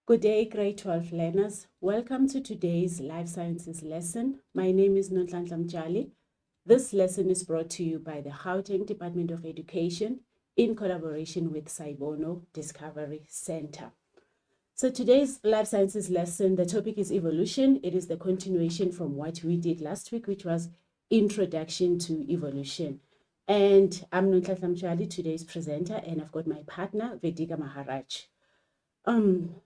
Good day, grade 12 learners. Welcome to today's Life Sciences lesson. My name is Nonhlanhla Mtshali. This lesson is brought to you by the Gauteng Department of Education in collaboration with Saibono Discovery Center. So today's Life Sciences lesson, the topic is evolution. It is the continuation from what we did last week, which was Introduction to Evolution. And I'm Nonhlanhla Mtshali, today's presenter, and I've got my partner, Vedika Maharaj.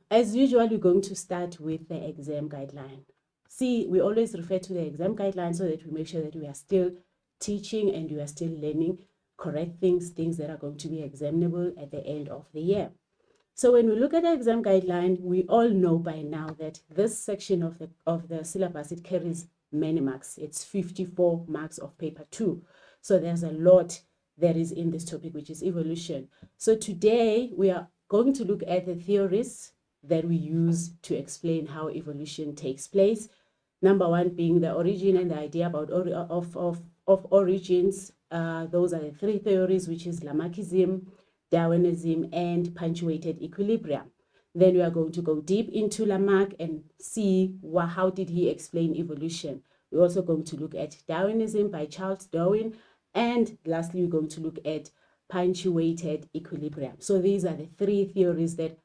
As usual, we're going to start with the exam guideline. See, we always refer to the exam guideline so that we make sure that we are still teaching and we are still learning correct things that are going to be examinable at the end of the year. So when we look at the exam guideline, we all know by now that this section of the syllabus, it carries many marks. It's 54 marks of paper 2. So there's a lot that is in this topic, which is evolution. So today we are going to look at the theories that we use to explain how evolution takes place. Number one being the origin and the idea about origins. Those are the three theories, which is Lamarckism, Darwinism, and punctuated equilibrium. Then we are going to go deep into Lamarck and see how did he explain evolution. We're also going to look at Darwinism by Charles Darwin. And lastly, we're going to look at punctuated equilibrium. So these are the three theories that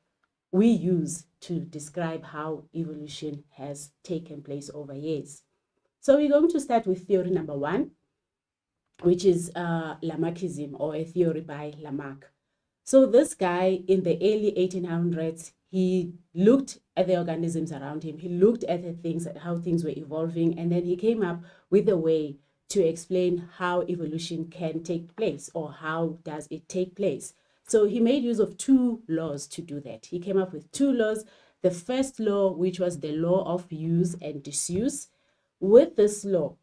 we use to describe how evolution has taken place over years. So we're going to start with theory number one, which is Lamarckism, or a theory by Lamarck. So this guy in the early 1800s, he looked at the organisms around him. He looked at the things, how things were evolving, and then he came up with a way to explain how evolution can take place, or how does it take place. So he made use of two laws to do that. He came up with two laws. The first law, which was the law of use and disuse. With this law,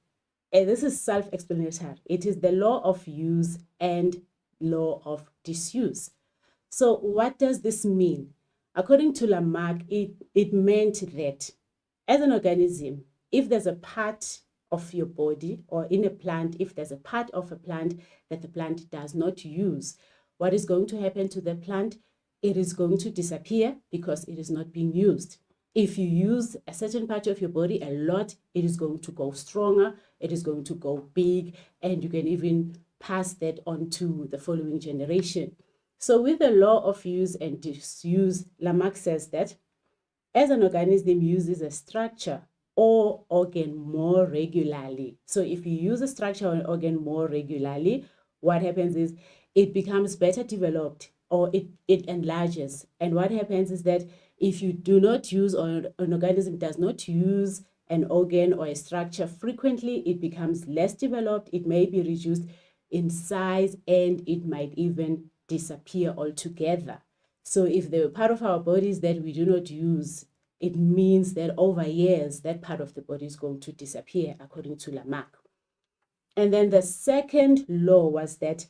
and this is self-explanatory, it is the law of use and law of disuse. So what does this mean? According to Lamarck, it meant that as an organism, if there's a part of your body, or in a plant, if there's a part of a plant that the plant does not use, what is going to happen to the plant? It is going to disappear because it is not being used. If you use a certain part of your body a lot, it is going to go stronger, it is going to go big, and you can even pass that on to the following generation. So with the law of use and disuse, Lamarck says that as an organism uses a structure or organ more regularly. So if you use a structure or an organ more regularly, what happens is it becomes better developed, or it enlarges. And what happens is that if you do not use, or an organism does not use an organ or a structure frequently, it becomes less developed, it may be reduced in size, and it might even disappear altogether. So if the part of our bodies that we do not use, it means that over years, that part of the body is going to disappear, according to Lamarck. And then the second law was that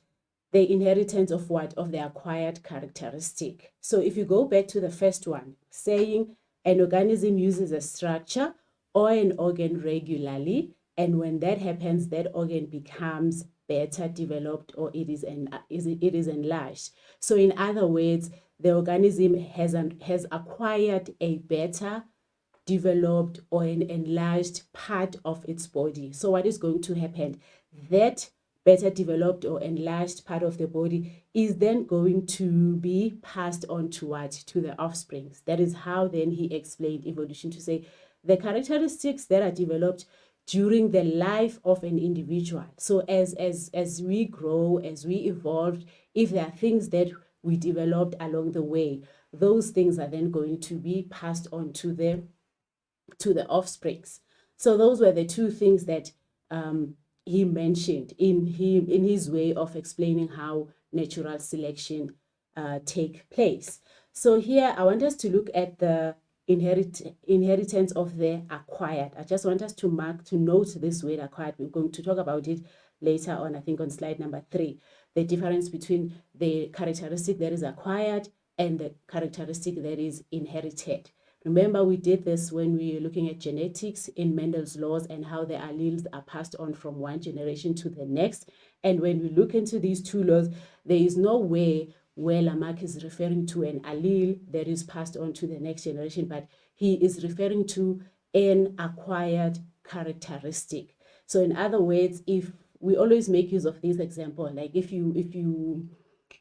the inheritance of what? Of the acquired characteristic. So if you go back to the first one, saying an organism uses a structure or an organ regularly, and when that happens, that organ becomes better developed, or it is enlarged. So in other words, the organism has acquired a better developed or an enlarged part of its body. So what is going to happen? That better developed or enlarged part of the body is then going to be passed on to what? To the offsprings. That is how then he explained evolution, to say the characteristics that are developed during the life of an individual. So as we grow, as we evolve, if there are things that we developed along the way, those things are then going to be passed on to the offsprings. So those were the two things that he mentioned in his way of explaining how natural selection take place. So here I want us to look at the inheritance of the acquired. I just want us to note this word acquired. We're going to talk about it later on, I think on slide number 3, the difference between the characteristic that is acquired and the characteristic that is inherited. Remember, we did this when we were looking at genetics in Mendel's laws and how the alleles are passed on from one generation to the next. And when we look into these two laws, there is no way where Lamarck is referring to an allele that is passed on to the next generation, but he is referring to an acquired characteristic. So in other words, if we always make use of this example, like if you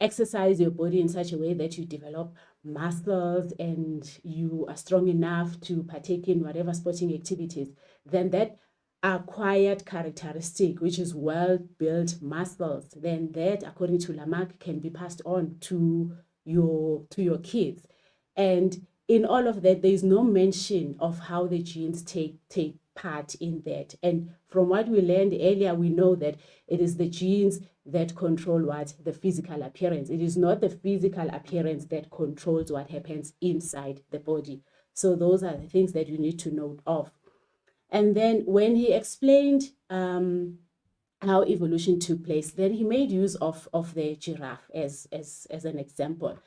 exercise your body in such a way that you develop muscles and you are strong enough to partake in whatever sporting activities, then that acquired characteristic, which is well-built muscles, then that, according to Lamarck, can be passed on to your kids. And in all of that, there is no mention of how the genes take part in that. And from what we learned earlier, we know that it is the genes that control what? The physical appearance. It is not the physical appearance that controls what happens inside the body. So those are the things that you need to note of. And then when he explained how evolution took place, then he made use of the giraffe as an example.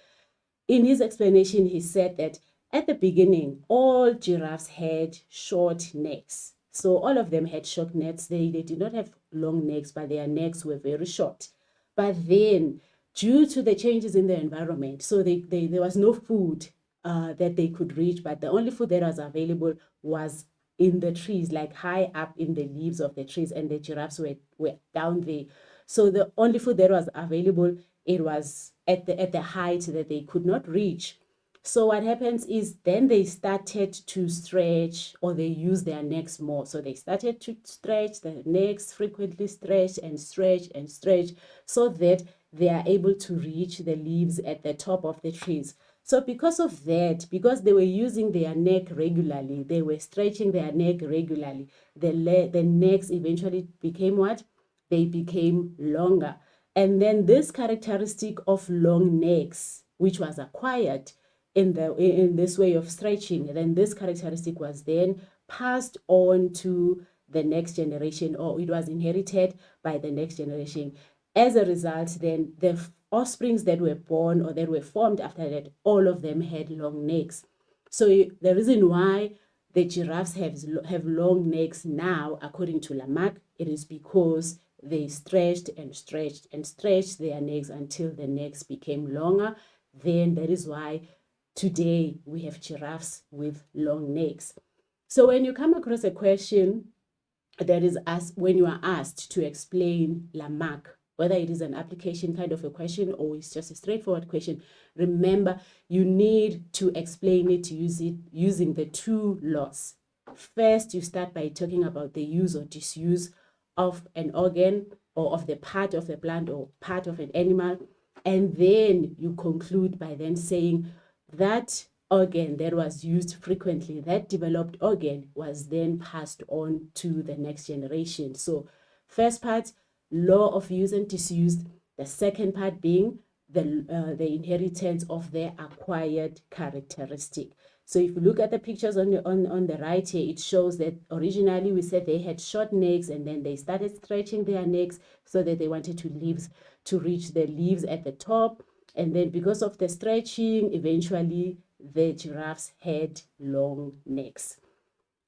In his explanation, he said that at the beginning, all giraffes had short necks. So all of them had short necks. They did not have long necks, but their necks were very short. But then, due to the changes in the environment, so there was no food that they could reach, but the only food that was available was in the trees, like high up in the leaves of the trees, and the giraffes were down there. So the only food that was available, it was at the height that they could not reach. So what happens is then they started to stretch, or they use their necks more. So they started to stretch their necks, frequently stretch and stretch and stretch, so that they are able to reach the leaves at the top of the trees. So because of that, because they were using their neck regularly, they were stretching their neck regularly, the necks eventually became what? They became longer. And then this characteristic of long necks, which was acquired in this way of stretching, then this characteristic was then passed on to the next generation, or it was inherited by the next generation. As a result, then the offsprings that were born or that were formed after that, all of them had long necks. So the reason why the giraffes have long necks now, according to Lamarck, it is because they stretched and stretched and stretched their necks until the necks became longer. Then that is why today we have giraffes with long necks. So when you come across a question that is asked, when you are asked to explain Lamarck, whether it is an application kind of a question or it's just a straightforward question, remember you need to explain it using the two laws. First, you start by talking about the use or disuse of an organ or of the part of the plant or part of an animal, and then you conclude by then saying that organ that was used frequently, that developed organ, was then passed on to the next generation. So first part, law of use and disuse. The second part being the inheritance of their acquired characteristic. So if you look at the pictures on the right here, it shows that originally we said they had short necks, and then they started stretching their necks so that they wanted to reach the leaves at the top. And then because of the stretching, eventually the giraffes had long necks.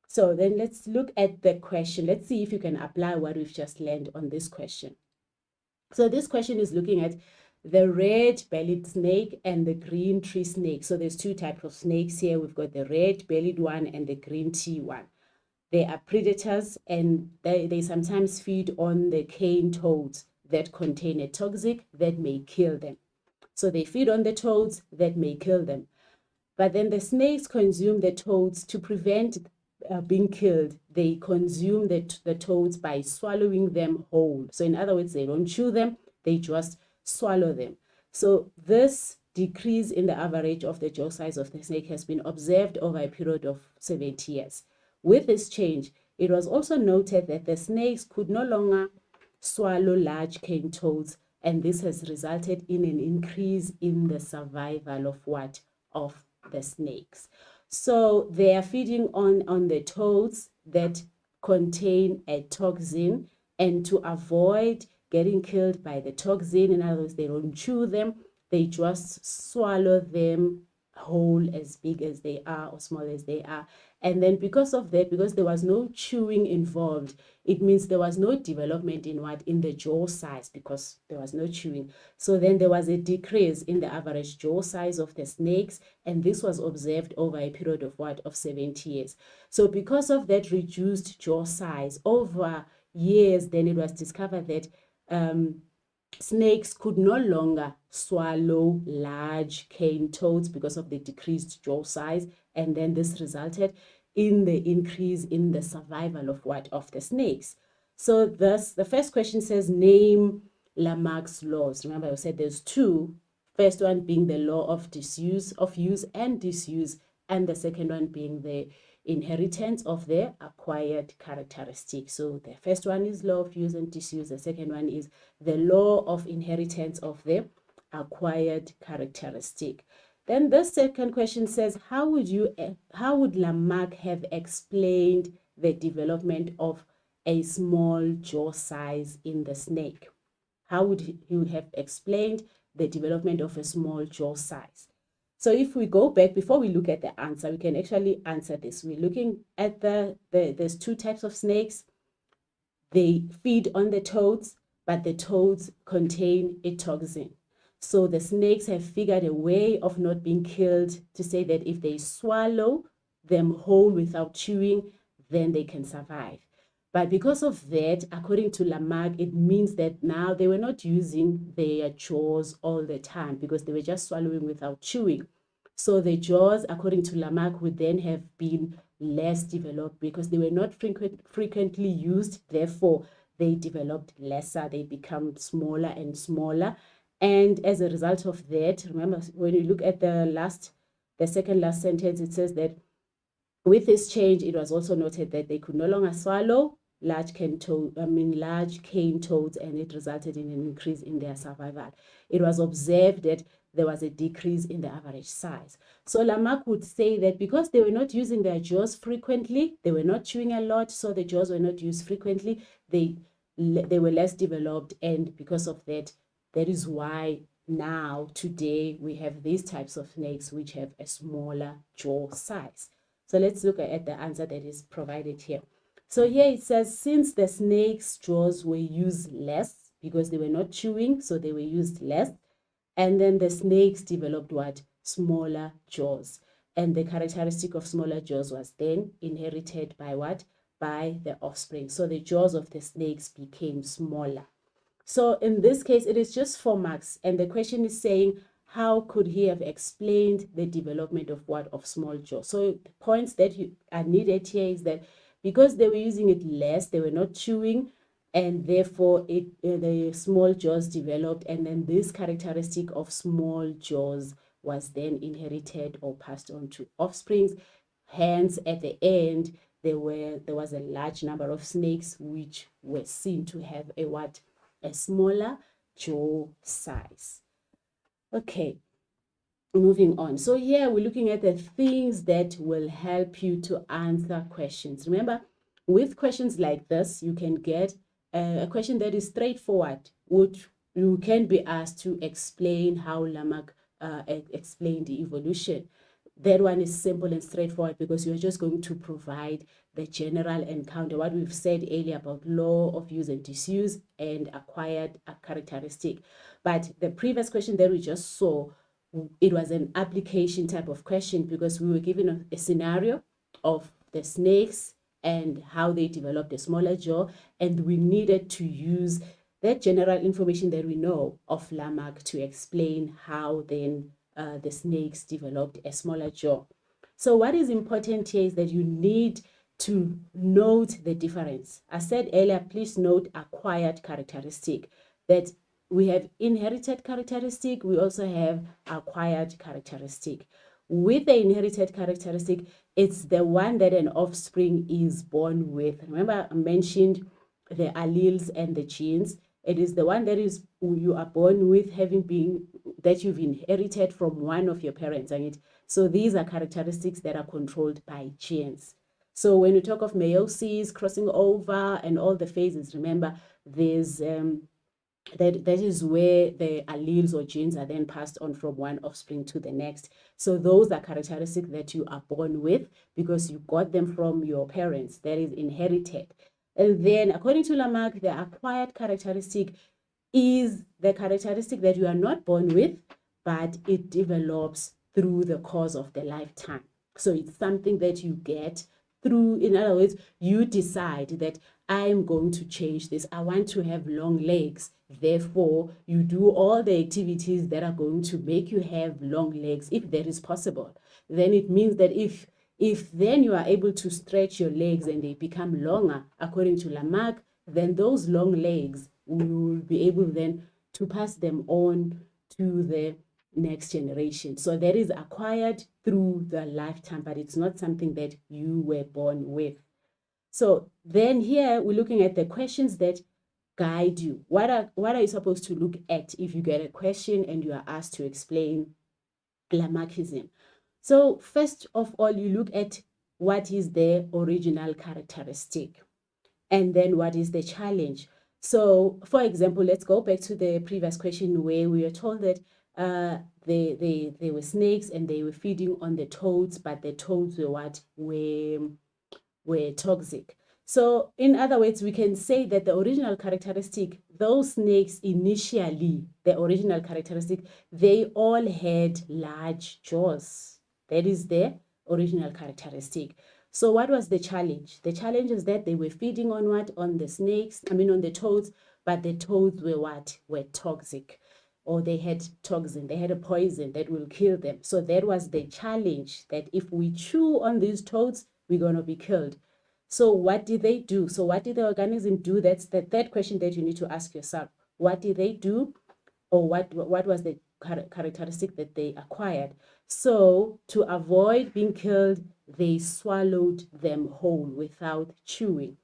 So then let's look at the question. Let's see if you can apply what we've just learned on this question. So this question is looking at the red-bellied snake and the green tree snake. So there's two types of snakes here. We've got the red-bellied one and the green tea one. They are predators, and they sometimes feed on the cane toads that contain a toxic that may kill them. So they feed on the toads that may kill them. But then the snakes consume the toads to prevent being killed. They consume the toads by swallowing them whole. So in other words, they don't chew them, they just swallow them. So this decrease in the average of the jaw size of the snake has been observed over a period of 70 years. With this change, it was also noted that the snakes could no longer swallow large cane toads, and this has resulted in an increase in the survival of what? Of the snakes. So they are feeding on the toads that contain a toxin, and to avoid getting killed by the toxin, in other words, they don't chew them, they just swallow them whole as big as they are or small as they are. And then because of that, because there was no chewing involved, it means there was no development in what? In the jaw size, because there was no chewing. So then there was a decrease in the average jaw size of the snakes, and this was observed over a period of what? Of 70 years. So because of that reduced jaw size over years, then it was discovered that snakes could no longer swallow large cane toads because of the decreased jaw size, and then this resulted in the increase in the survival of what? Of the snakes. So thus, the first question says, name Lamarck's laws. Remember, I said there's two. First one being the law of disuse, of use and disuse, and the second one being the inheritance of the acquired characteristic. So the first one is law of use and disuse. The second one is the law of inheritance of the acquired characteristic. Then the second question says, how would Lamarck have explained the development of a small jaw size in the snake? How would he have explained the development of a small jaw size? So if we go back, before we look at the answer, we can actually answer this. We're looking at there's two types of snakes. They feed on the toads, but the toads contain a toxin. So the snakes have figured a way of not being killed to say that if they swallow them whole without chewing, then they can survive. But because of that, according to Lamarck, it means that now they were not using their jaws all the time because they were just swallowing without chewing. So the jaws, according to Lamarck, would then have been less developed because they were not frequently used. Therefore, they developed lesser. They become smaller and smaller. And as a result of that, remember, when you look at the second last sentence, it says that with this change, it was also noted that they could no longer swallow large cane toads, and it resulted in an increase in their survival. It was observed that there was a decrease in the average size. So Lamarck would say that because they were not using their jaws frequently, they were not chewing a lot, so the jaws were not used frequently, they were less developed, and because of that, that is why now, today, we have these types of snakes which have a smaller jaw size. So let's look at the answer that is provided here. So here it says, since the snake's jaws were used less because they were not chewing, so they were used less, and then the snakes developed what? Smaller jaws. And the characteristic of smaller jaws was then inherited by what? By the offspring. So the jaws of the snakes became smaller. So in this case, it is just 4 marks. And the question is saying, how could he have explained the development of what? Of small jaws. So the points that are needed here is that because they were using it less, they were not chewing, and therefore the small jaws developed, and then this characteristic of small jaws was then inherited or passed on to offsprings. Hence, at the end, there was a large number of snakes which were seen to have a what? A smaller jaw size. Okay, moving on. So here we're looking at the things that will help you to answer questions. Remember, with questions like this, you can get a question that is straightforward, which you can be asked to explain how Lamarck explained the evolution. That one is simple and straightforward because you're just going to provide the general encounter, what we've said earlier about law of use and disuse and acquired characteristic. But the previous question that we just saw, it was an application type of question because we were given a scenario of the snakes and how they developed a smaller jaw, and we needed to use that general information that we know of Lamarck to explain how then the snakes developed a smaller jaw. So what is important here is that you need to note the difference. I said earlier, please note acquired characteristic, that we have inherited characteristic, we also have acquired characteristic. With the inherited characteristic, it's the one that an offspring is born with. Remember, I mentioned the alleles and the genes. It is the one that is you are born with, that you've inherited from one of your parents. So these are characteristics that are controlled by genes. So when you talk of meiosis, crossing over, and all the phases, remember there's that is where the alleles or genes are then passed on from one offspring to the next. So those are characteristics that you are born with because you got them from your parents. That is inherited. And then according to Lamarck, the acquired characteristic is the characteristic that you are not born with, but it develops through the course of the lifetime. So it's something that you get through, in other words, you decide that I'm going to change this. I want to have long legs. Therefore, you do all the activities that are going to make you have long legs, if that is possible. Then it means that if then you are able to stretch your legs and they become longer, according to Lamarck, then those long legs, we will be able then to pass them on to the next generation. So that is acquired through the lifetime, but it's not something that you were born with. So then here we're looking at the questions that guide you. What are you supposed to look at if you get a question and you are asked to explain Lamarckism? So first of all, you look at what is the original characteristic, and then what is the challenge. So for example, let's go back to the previous question where we were told that they were snakes and they were feeding on the toads, but the toads were what? Were toxic. So in other words, we can say that the original characteristic, those snakes initially, the original characteristic, they all had large jaws. That is the original characteristic. So what was the challenge? The challenge is that they were feeding on what? On the snakes, on the toads, but the toads were what? Were toxic, or they had toxin, they had a poison that will kill them. So that was the challenge, that if we chew on these toads, we're going to be killed. So what did they do? So what did the organism do? That's the third question that you need to ask yourself. What did they do? Or what was the characteristic that they acquired? So to avoid being killed, they swallowed them whole without chewing.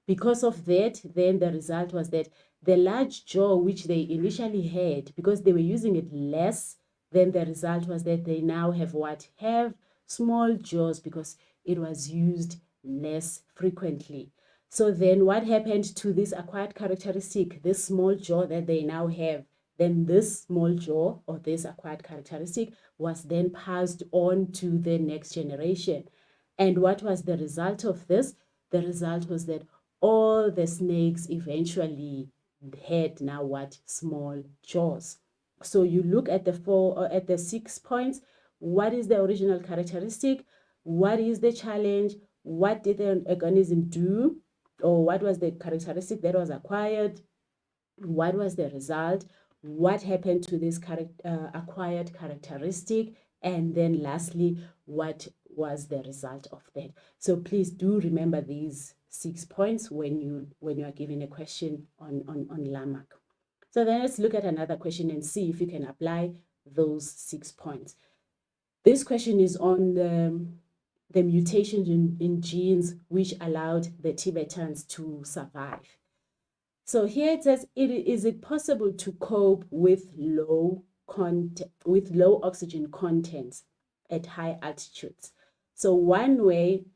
Because of that, then the result was that the large jaw which they initially had, because they were using it less, then the result was that they now have what? Have small jaws because it was used less frequently. So then what happened to this acquired characteristic, this small jaw that they now have? Then this small jaw, or this acquired characteristic, was then passed on to the next generation. And what was the result of this? The result was that all the snakes eventually had now what? Small jaws. So you look at the 6 points. What is the original characteristic? What is the challenge? What did the organism do? Or what was the characteristic that was acquired? What was the result? What happened to this acquired characteristic? And then lastly, what was the result of that? So please do remember these 6 points when you are given a question on Lamarck. So then let's look at another question and see if you can apply those 6 points. This question is on the mutations in genes which allowed the Tibetans to survive. So here it says, is it possible to cope with low oxygen contents at high altitudes? So one way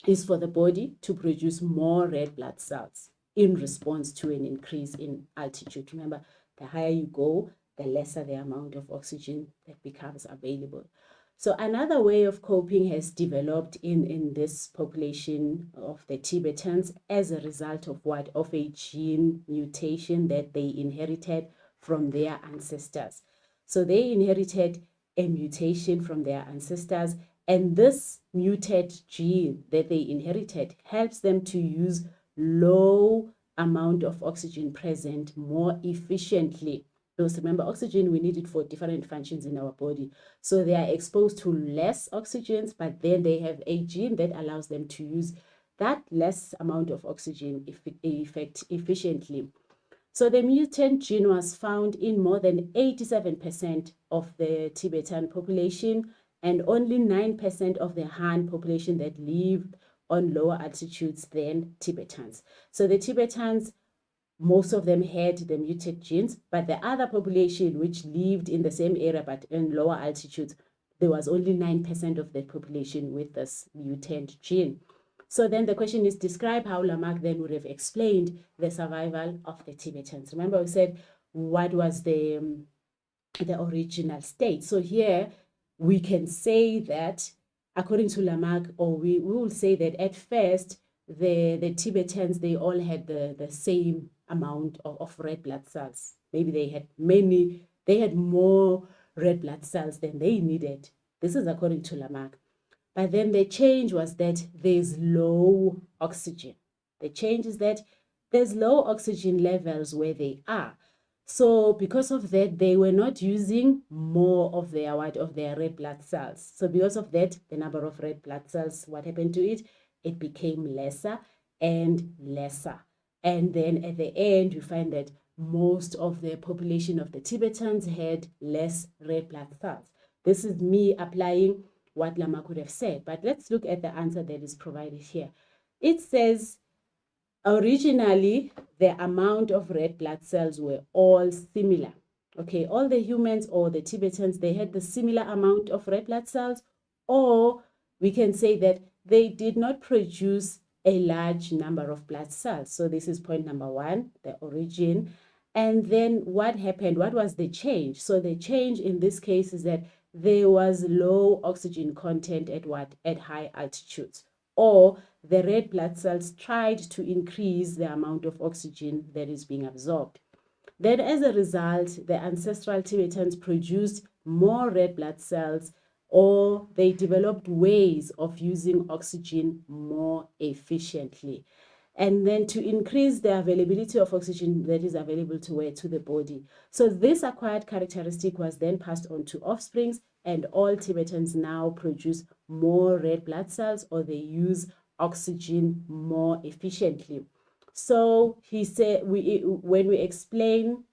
is for the body to produce more red blood cells in response to an increase in altitude. Remember, the higher you go, the lesser the amount of oxygen that becomes available. So another way of coping has developed in this population of the Tibetans as a result of what? Of a gene mutation that they inherited from their ancestors. So they inherited a mutation from their ancestors, and this muted gene that they inherited helps them to use low amount of oxygen present more efficiently. Because remember, oxygen, we need it for different functions in our body. So they are exposed to less oxygens, but then they have a gene that allows them to use that less amount of oxygen efficiently. So the mutant gene was found in more than 87% of the Tibetan population and only 9% of the Han population that lived on lower altitudes than Tibetans. So the Tibetans, most of them had the mutant genes, but the other population which lived in the same area but in lower altitudes, there was only 9% of the population with this mutant gene. So then the question is, describe how Lamarck then would have explained the survival of the Tibetans. Remember we said what was the original state. So here we can say that according to Lamarck, or we will say that at first the Tibetans, they all had the same amount of red blood cells. Maybe they had more red blood cells than they needed. This is according to Lamarck. But then the change was that there's low oxygen. The change is that there's low oxygen levels where they are. So because of that, they were not using more of their red blood cells. So because of that, the number of red blood cells, what happened to it? It became lesser and lesser. And then at the end, you find that most of the population of the Tibetans had less red blood cells. This is me applying what Lamarck could have said. But let's look at the answer that is provided here. It says, originally, the amount of red blood cells were all similar. Okay, all the humans or the Tibetans, they had the similar amount of red blood cells, or we can say that they did not produce a large number of blood cells. So this is point number one, the origin. And then what happened? What was the change? So the change in this case is that there was low oxygen content at what? At high altitudes. Or the red blood cells tried to increase the amount of oxygen that is being absorbed. Then as a result, the ancestral Tibetans produced more red blood cells, or they developed ways of using oxygen more efficiently. And then to increase the availability of oxygen that is available to the body. So this acquired characteristic was then passed on to offsprings, and all Tibetans now produce more red blood cells, or they use oxygen more efficiently. So he said, when we explain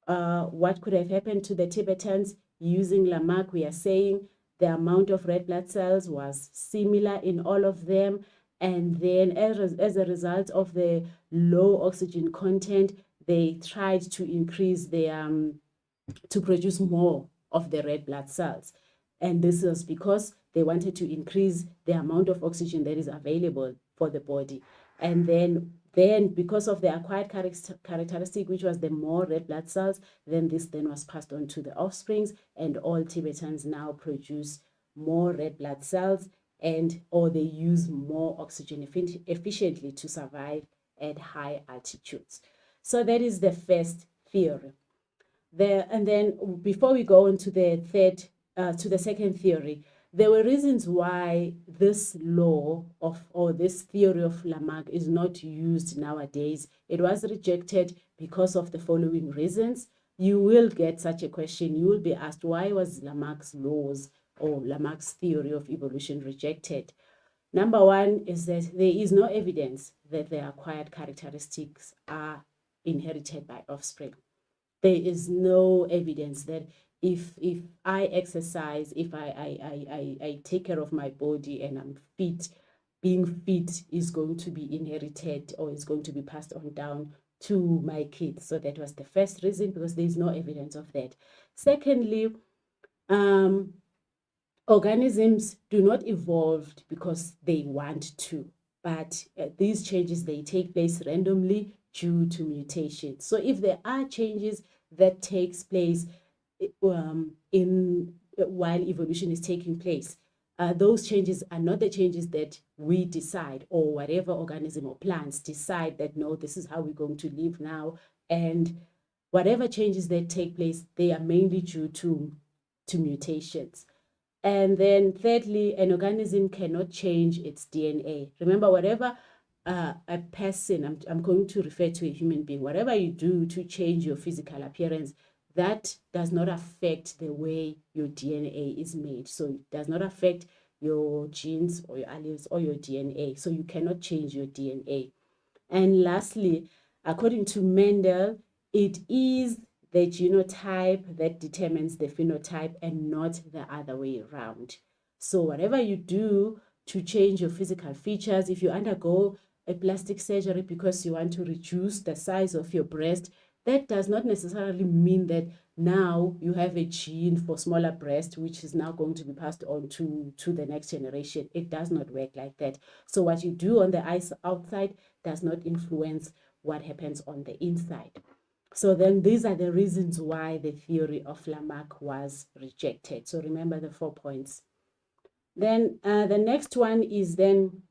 what could have happened to the Tibetans using Lamarck, we are saying the amount of red blood cells was similar in all of them. And then as a result of the low oxygen content, they tried to increase to produce more of the red blood cells. And this was because they wanted to increase the amount of oxygen that is available for the body. And then because of the acquired characteristic, which was the more red blood cells, then this then was passed on to the offsprings, and all Tibetans now produce more red blood cells, or they use more oxygen efficiently to survive at high altitudes. So that is the first theory. And then before we go on to the second theory, there were reasons why this law or this theory of Lamarck is not used nowadays. It was rejected because of the following reasons. You will get such a question. You will be asked, why was Lamarck's laws or Lamarck's theory of evolution rejected? Number one is that there is no evidence that the acquired characteristics are inherited by offspring. There is no evidence that if I exercise, if I take care of my body and I'm fit, being fit is going to be inherited or is going to be passed on down to my kids. So that was the first reason, because there is no evidence of that. Secondly, organisms do not evolve because they want to, but these changes, they take place randomly due to mutation. So if there are changes that takes place while evolution is taking place, those changes are not the changes that we decide, or whatever organism or plants decide that, no, this is how we're going to live now. And whatever changes that take place, they are mainly due to mutations. And then thirdly, an organism cannot change its DNA. Remember, whatever a person, I'm going to refer to a human being, whatever you do to change your physical appearance, that does not affect the way your DNA is made. So it does not affect your genes or your alleles or your DNA. So you cannot change your DNA. And lastly, according to Mendel, it is the genotype that determines the phenotype and not the other way around. So whatever you do to change your physical features, if you undergo a plastic surgery because you want to reduce the size of your breast, that does not necessarily mean that now you have a gene for smaller breast, which is now going to be passed on to the next generation. It does not work like that. So what you do on the outside does not influence what happens on the inside. So then these are the reasons why the theory of Lamarck was rejected. So remember the 4 points. Then the next one is then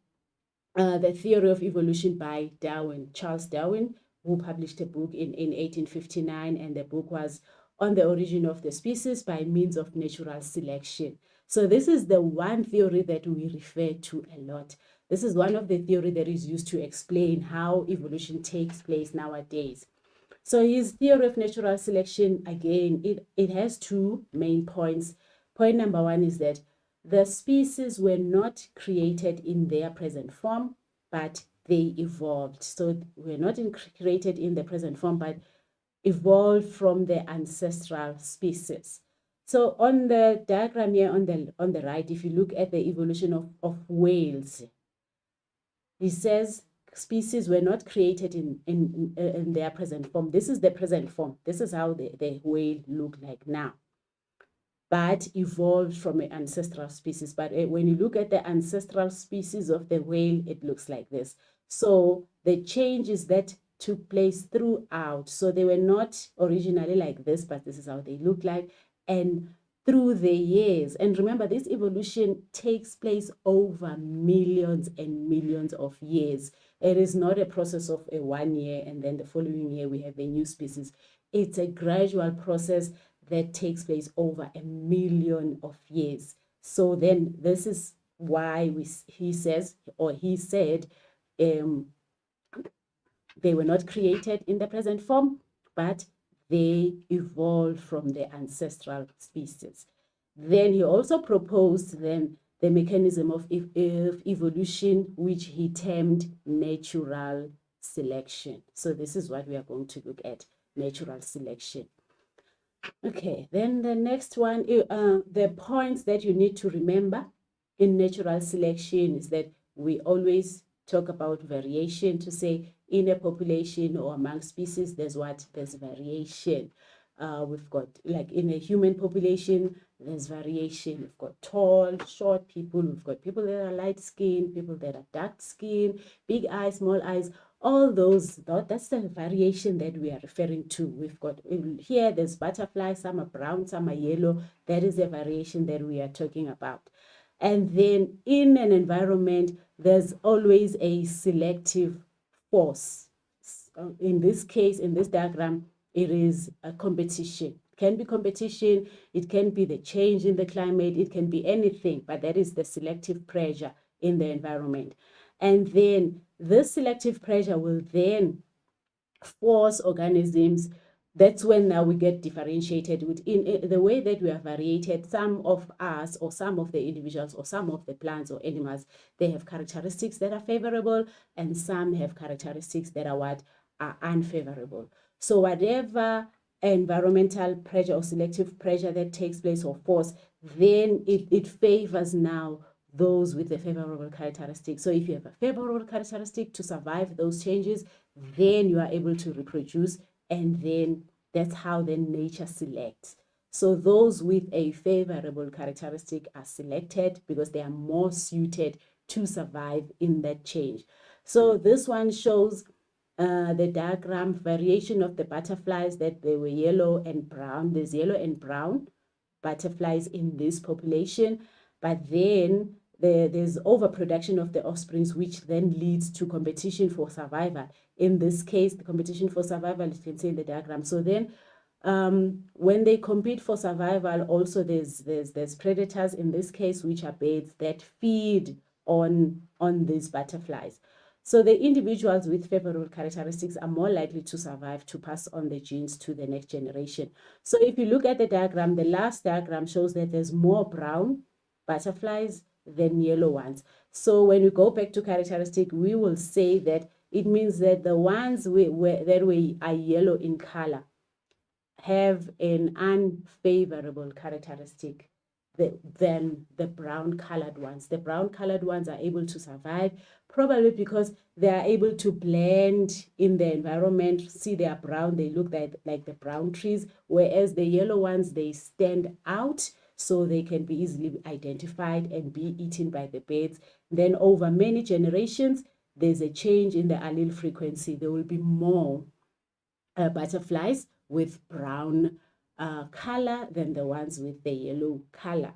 the theory of evolution by Darwin, Charles Darwin, who published a book in 1859, and the book was On the Origin of the Species by Means of Natural Selection. So this is the one theory that we refer to a lot. This is one of the theory that is used to explain how evolution takes place nowadays. So his theory of natural selection, again, it has two main points. Point number one is that the species were not created in their present form, but they evolved. So we're not created in the present form, but evolved from the ancestral species. So on the diagram here on the right, if you look at the evolution of whales, he says species were not created in their present form. This is the present form. This is how the whale look like now, but evolved from an ancestral species. But when you look at the ancestral species of the whale, it looks like this. So the changes that took place throughout, so they were not originally like this, but this is how they look like, and through the years. And remember, this evolution takes place over millions and millions of years. It is not a process of a 1 year and then the following year we have a new species. It's a gradual process that takes place over 1 million of years. So then this is why he said they were not created in the present form, but they evolved from the ancestral species. Then he also proposed then the mechanism of evolution, which he termed natural selection. So this is what we are going to look at, natural selection. Okay, then the next one, the points that you need to remember in natural selection is that we always talk about variation to say in a population or among species, there's variation. We've got, like in a human population, there's variation. We've got tall, short people. We've got people that are light skinned, people that are dark skinned, big eyes, small eyes. All those, that's the variation that we are referring to. We've got here, there's butterflies, some are brown, some are yellow. That is the variation that we are talking about. And then in an environment, there's always a selective force. In this case, in this diagram, it is a competition. It can be competition, it can be the change in the climate, it can be anything, but that is the selective pressure in the environment. And then this selective pressure will then force organisms. That's when now we get differentiated within the way that we are variated. Some of us, or some of the individuals, or some of the plants or animals, they have characteristics that are favorable, and some have characteristics that are unfavorable. So whatever environmental pressure or selective pressure that takes place or force, then it favors now those with a favorable characteristic. So if you have a favorable characteristic to survive those changes, then you are able to reproduce, and then that's how then nature selects. So those with a favorable characteristic are selected because they are more suited to survive in that change. So this one shows the diagram variation of the butterflies, that they were yellow and brown. There's yellow and brown butterflies in this population, but then there's overproduction of the offsprings, which then leads to competition for survival. In this case, the competition for survival, you can see in the diagram. So then when they compete for survival, also there's predators in this case, which are birds that feed on these butterflies. So the individuals with favorable characteristics are more likely to survive, to pass on the genes to the next generation. So if you look at the diagram, the last diagram shows that there's more brown butterflies than yellow ones. So when we go back to characteristic, we will say that it means that the ones that are yellow in color have an unfavorable characteristic. than the brown colored ones. The brown colored ones are able to survive, probably because they are able to blend in the environment. See, they are brown, they look like the brown trees, whereas the yellow ones, they stand out, so they can be easily identified and be eaten by the birds. Then over many generations, there's a change in the allele frequency. There will be more butterflies with brown color than the ones with the yellow color.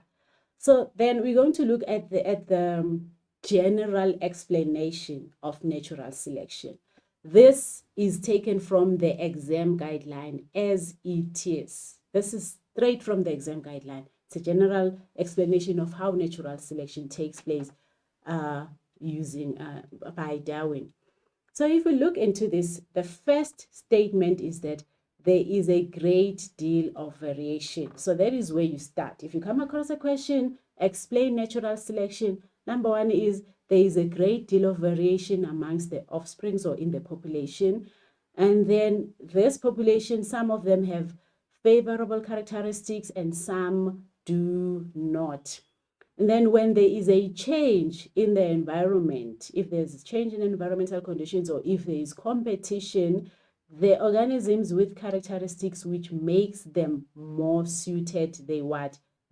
So then we're going to look at the general explanation of natural selection. This is taken from the exam guideline as it is. This is straight from the exam guideline. It's a general explanation of how natural selection takes place by Darwin. So if we look into this, the first statement is that there is a great deal of variation. So that is where you start. If you come across a question, explain natural selection. Number one is there is a great deal of variation amongst the offsprings or in the population. And then this population, some of them have favorable characteristics and some do not. And then when there is a change in the environment, if there's a change in environmental conditions or if there is competition, the organisms with characteristics which makes them more suited,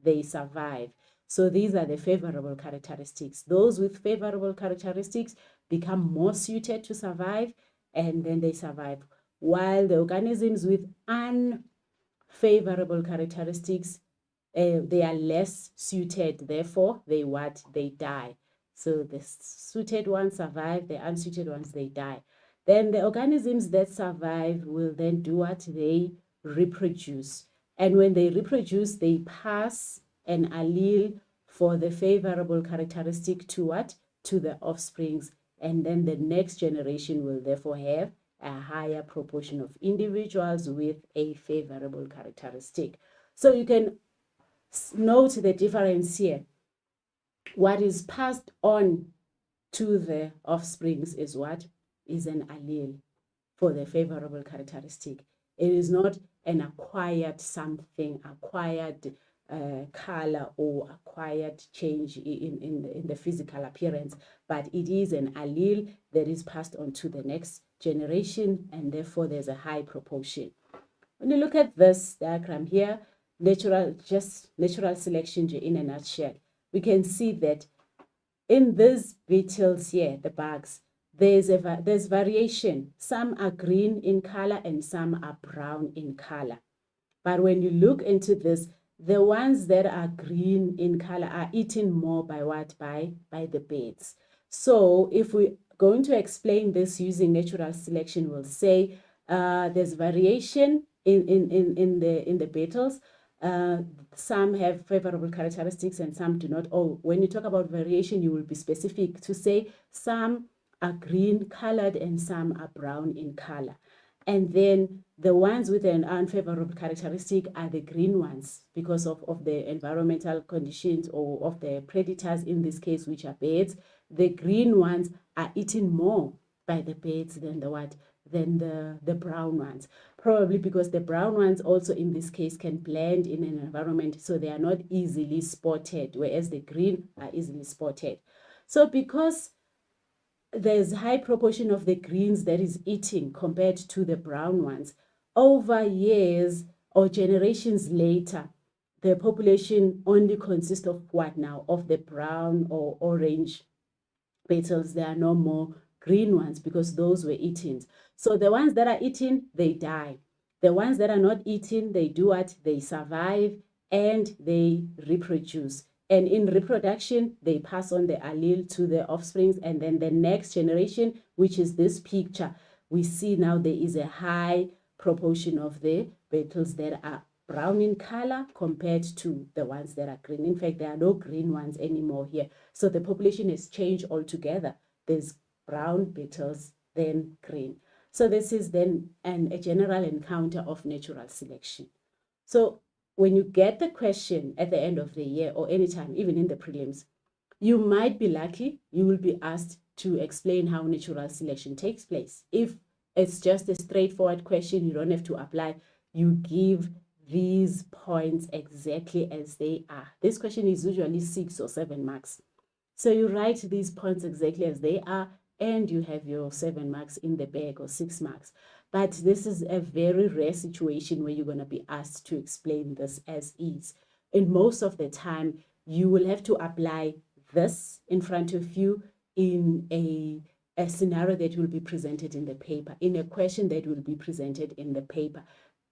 they survive. So these are the favorable characteristics. Those with favorable characteristics become more suited to survive, and then they survive. While the organisms with unfavorable characteristics, they are less suited, therefore they die. So the suited ones survive, the unsuited ones, they die. Then the organisms that survive will then do what? They reproduce. And when they reproduce, they pass an allele for the favorable characteristic to what? To the offsprings. And then the next generation will therefore have a higher proportion of individuals with a favorable characteristic. So you can note the difference here. What is passed on to the offsprings is what? Is an allele for the favorable characteristic. It is not an acquired something, acquired color or acquired change in the physical appearance, but it is an allele that is passed on to the next generation, and therefore there's a high proportion. When you look at this diagram here, natural selection in a nutshell, we can see that in these beetles here, the bugs, there's variation. Some are green in color and some are brown in color. But when you look into this, the ones that are green in color are eaten more by what? By the birds. So if we're going to explain this using natural selection, we'll say there's variation in the beetles. Some have favorable characteristics and some do not. Oh, when you talk about variation, you will be specific to say some are green colored and some are brown in color. And then the ones with an unfavorable characteristic are the green ones because of the environmental conditions or of the predators, in this case, which are birds. The green ones are eaten more by the birds than the brown ones. Probably because the brown ones also in this case can blend in an environment, so they are not easily spotted, whereas the green are easily spotted. So because there's high proportion of the greens that is eating compared to the brown ones, over years or generations later, the population only consists of what now? Of the brown or orange beetles. There are no more green ones because those were eaten. So the ones that are eaten, they die. The ones that are not eaten, they do what? They survive and they reproduce. And in reproduction, they pass on the allele to the offsprings, and then the next generation, which is this picture, we see now there is a high proportion of the beetles that are brown in color compared to the ones that are green. In fact, there are no green ones anymore here. So the population has changed altogether. There's brown beetles, then green. So this is then a general encounter of natural selection. So when you get the question at the end of the year or anytime, even in the prelims, you might be lucky, you will be asked to explain how natural selection takes place. If it's just a straightforward question, you don't have to apply, you give these points exactly as they are. This question is usually 6 or 7 marks. So you write these points exactly as they are, and you have your 7 marks in the bag, or 6 marks. But this is a very rare situation where you're going to be asked to explain this as is. And most of the time, you will have to apply this in front of you in a scenario that will be presented in the paper, in a question that will be presented in the paper.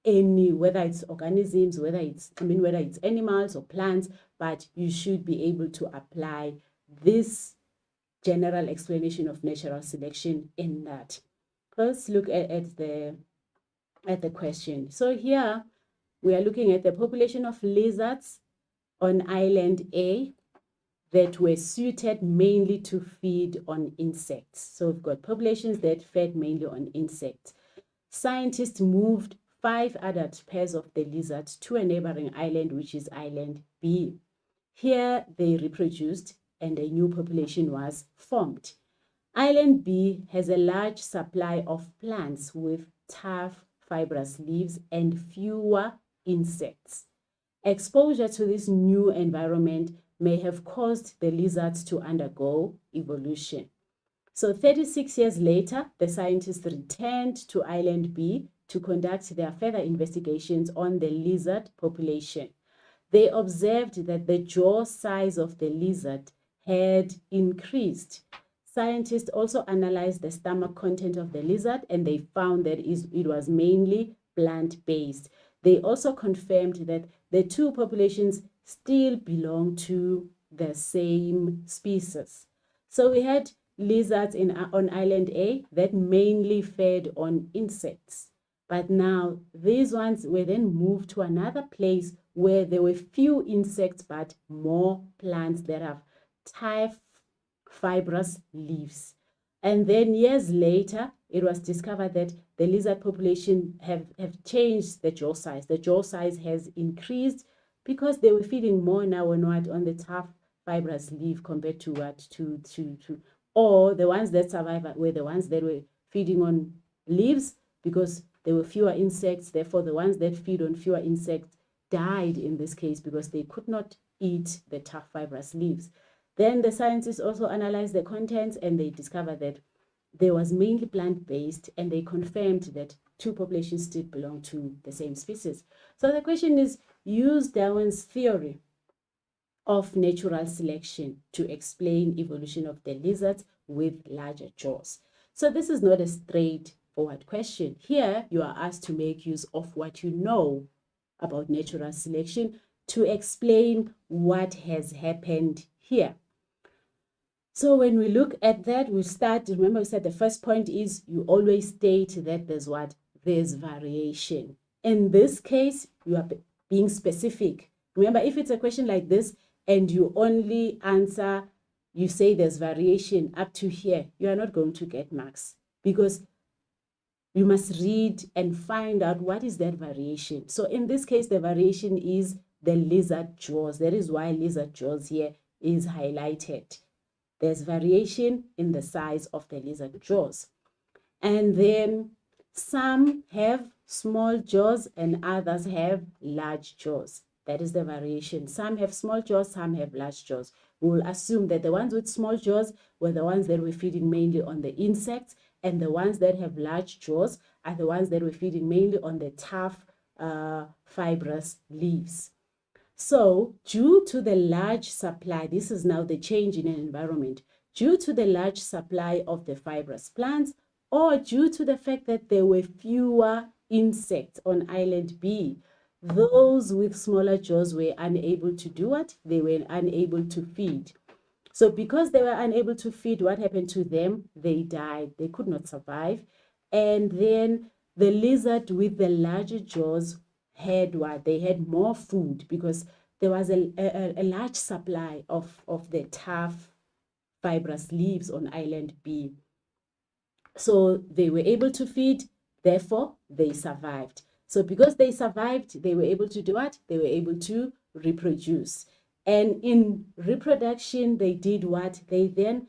Whether it's organisms, whether it's animals or plants, but you should be able to apply this general explanation of natural selection in that. Let's look at the question. So here we are looking at the population of lizards on island A that were suited mainly to feed on insects. So we've got populations that fed mainly on insects. Scientists moved 5 adult pairs of the lizards to a neighboring island, which is island B. Here they reproduced and a new population was formed. Island B has a large supply of plants with tough, fibrous leaves and fewer insects. Exposure to this new environment may have caused the lizards to undergo evolution. So 36 years later, the scientists returned to Island B to conduct their further investigations on the lizard population. They observed that the jaw size of the lizard had increased. Scientists also analyzed the stomach content of the lizard, and they found that it was mainly plant-based. They also confirmed that the two populations still belong to the same species. So we had lizards on island A that mainly fed on insects. But now these ones were then moved to another place where there were few insects but more plants that have tough, fibrous leaves. And then years later, it was discovered that the lizard population have changed the jaw size. The jaw size has increased because they were feeding more now on the tough, fibrous leaf compared to or the ones that survived were the ones that were feeding on leaves because there were fewer insects. Therefore, the ones that feed on fewer insects died in this case because they could not eat the tough, fibrous leaves. Then the scientists also analyzed the contents and they discovered that there was mainly plant-based, and they confirmed that two populations still belong to the same species. So the question is, use Darwin's theory of natural selection to explain evolution of the lizards with larger jaws. So this is not a straightforward question. Here you are asked to make use of what you know about natural selection to explain what has happened here. So when we look at that, we start, remember we said the first point is you always state that there's variation. In this case, you are being specific. Remember, if it's a question like this and you only answer, you say there's variation up to here, you are not going to get marks because you must read and find out what is that variation. So in this case, the variation is the lizard jaws. That is why lizard jaws here is highlighted. There's variation in the size of the lizard jaws. And then some have small jaws and others have large jaws. That is the variation. Some have small jaws, some have large jaws. We will assume that the ones with small jaws were the ones that were feeding mainly on the insects, and the ones that have large jaws are the ones that were feeding mainly on the tough, fibrous leaves. So due to the large supply, this is now the change in an environment, due to the large supply of the fibrous plants, or due to the fact that there were fewer insects on island B, those with smaller jaws were unable to do what? They were unable to feed. So because they were unable to feed, what happened to them? They died. They could not survive. And then the lizard with the larger jaws had what? They had more food because there was a large supply of the tough, fibrous leaves on island B. So they were able to feed, therefore they survived. So because they survived, they were able to do what? They were able to reproduce. And in reproduction, they did what? They then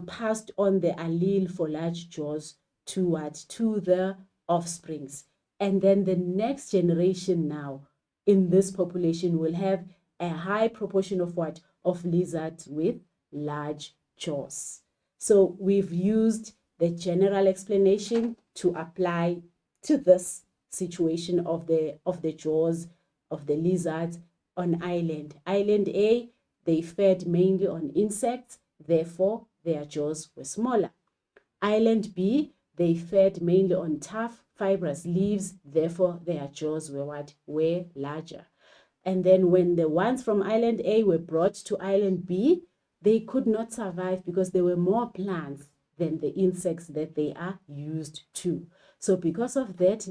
passed on the allele for large jaws to what? To the offsprings. And then the next generation now in this population will have a high proportion of what? Of lizards with large jaws. So we've used the general explanation to apply to this situation of the jaws of the lizards on island. Island A, they fed mainly on insects, therefore their jaws were smaller. Island B, they fed mainly on tough, fibrous leaves, therefore their jaws were what? Were larger. And then when the ones from Island A were brought to Island B, they could not survive because there were more plants than the insects that they are used to. So because of that,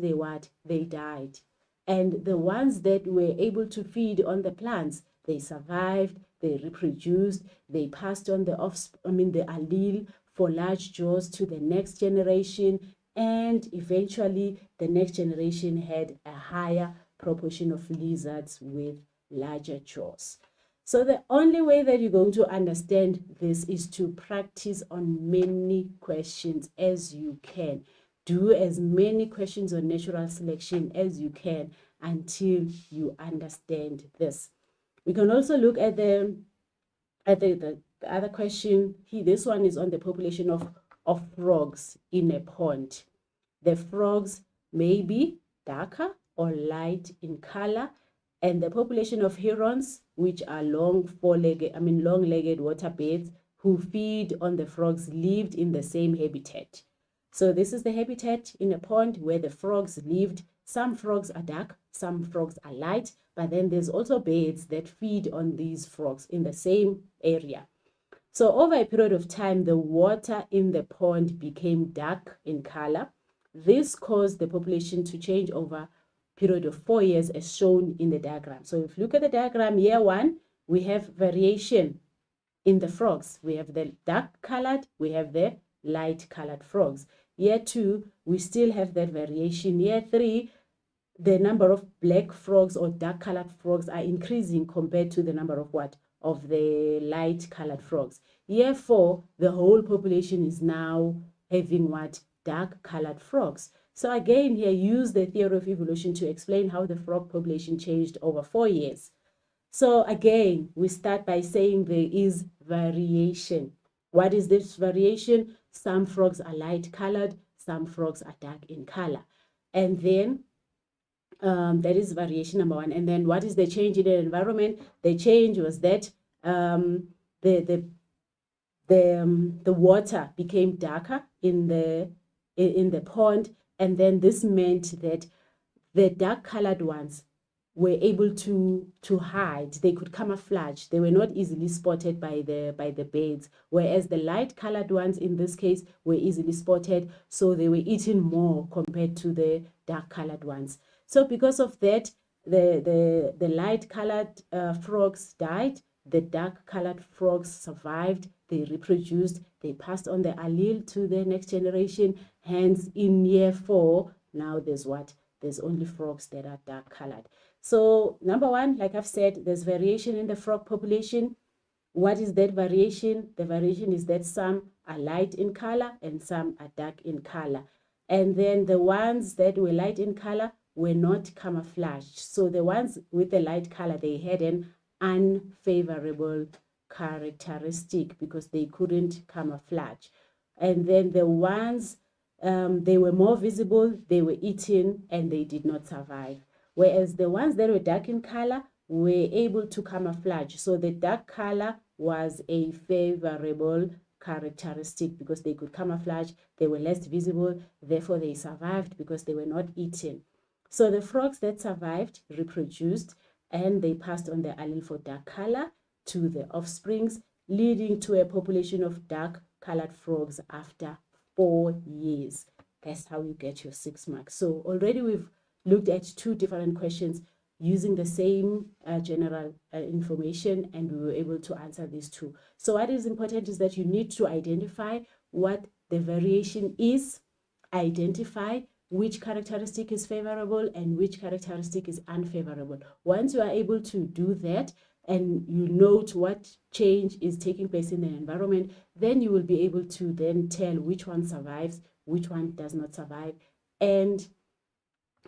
they died. And the ones that were able to feed on the plants, they survived, they reproduced, they passed on the the allele for large jaws to the next generation, and eventually the next generation had a higher proportion of lizards with larger jaws. So the only way that you're going to understand this is to practice on many questions as you can. Do as many questions on natural selection as you can until you understand this. We can also look at the other question. This one is on the population of frogs in a pond. The frogs may be darker or light in color, and the population of herons, which are long-legged water birds who feed on the frogs, lived in the same habitat. So this is the habitat in a pond where the frogs lived. Some frogs are dark, some frogs are light, but then there's also birds that feed on these frogs in the same area. So over a period of time, the water in the pond became dark in color. This caused the population to change over a period of 4 years as shown in the diagram. So if you look at the diagram, year 1, we have variation in the frogs. We have the dark colored, we have the light colored frogs. Year 2, we still have that variation. Year 3, the number of black frogs or dark colored frogs are increasing compared to the number of what? Of the light colored frogs. Year 4, the whole population is now having what? Dark colored frogs. So again, here use the theory of evolution to explain how the frog population changed over 4 years. So again, we start by saying there is variation. What is this variation? Some frogs are light colored, some frogs are dark in color. And then that is variation number 1. And then what is the change in the environment? The change was that the water became darker in the pond, and then this meant that the dark colored ones were able to hide. They could camouflage. They were not easily spotted by the birds, whereas the light colored ones in this case were easily spotted, so they were eaten more compared to the dark colored ones. So because of that, the light colored frogs died, the dark colored frogs survived, they reproduced, they passed on the allele to the next generation. Hence in year 4, now there's what? There's only frogs that are dark colored. So number 1, like I've said, there's variation in the frog population. What is that variation? The variation is that some are light in color and some are dark in color. And then the ones that were light in color were not camouflaged. So the ones with the light color, they had an unfavorable characteristic because they couldn't camouflage. And then the ones, they were more visible, they were eaten, and they did not survive. Whereas the ones that were dark in color were able to camouflage. So the dark color was a favorable characteristic because they could camouflage, they were less visible, therefore they survived because they were not eaten. So the frogs that survived reproduced, and they passed on the allele for dark color to the offsprings, leading to a population of dark colored frogs after 4 years. That's how you get your 6 marks. So already we've looked at 2 different questions using the same general information, and we were able to answer these 2. So what is important is that you need to identify what the variation is, identify which characteristic is favorable and which characteristic is unfavorable. Once you are able to do that and you note what change is taking place in the environment, then you will be able to then tell which one survives, which one does not survive, and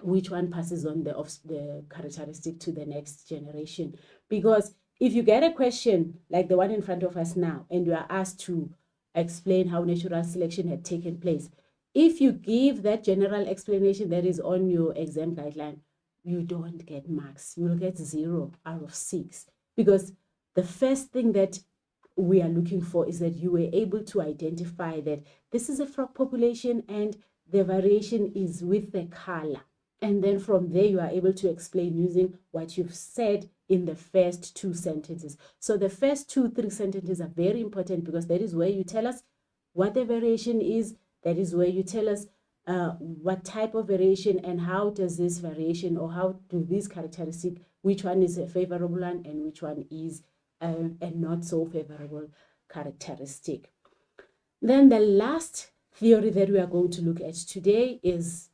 which one passes on the characteristic to the next generation. Because if you get a question like the one in front of us now, and you are asked to explain how natural selection had taken place, if you give that general explanation that is on your exam guideline, you don't get marks. You will get 0 out of 6. Because the first thing that we are looking for is that you were able to identify that this is a frog population and the variation is with the color. And then from there, you are able to explain using what you've said in the first 2 sentences. So the first 2-3 sentences are very important, because that is where you tell us what the variation is. That is where you tell us what type of variation and how does this variation, or how do these characteristics, which one is a favorable one and which one is a not so favorable characteristic. Then the last theory that we are going to look at today is,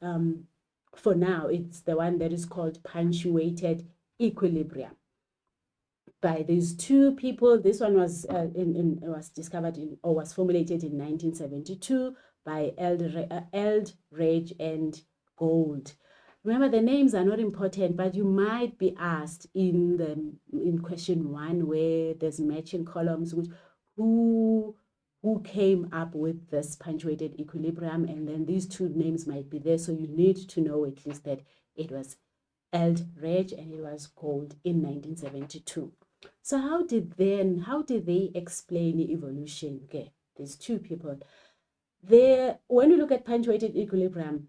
for now, it's the one that is called punctuated equilibrium. By these 2 people. This one was was discovered or was formulated in 1972 by Eldredge and Gould. Remember, the names are not important, but you might be asked in question 1, where there's matching columns, which who came up with this punctuated equilibrium, and then these 2 names might be there. So you need to know at least that it was Eldredge and it was Gould in 1972. So how did they explain evolution? Okay, these 2 people. When you look at punctuated equilibrium,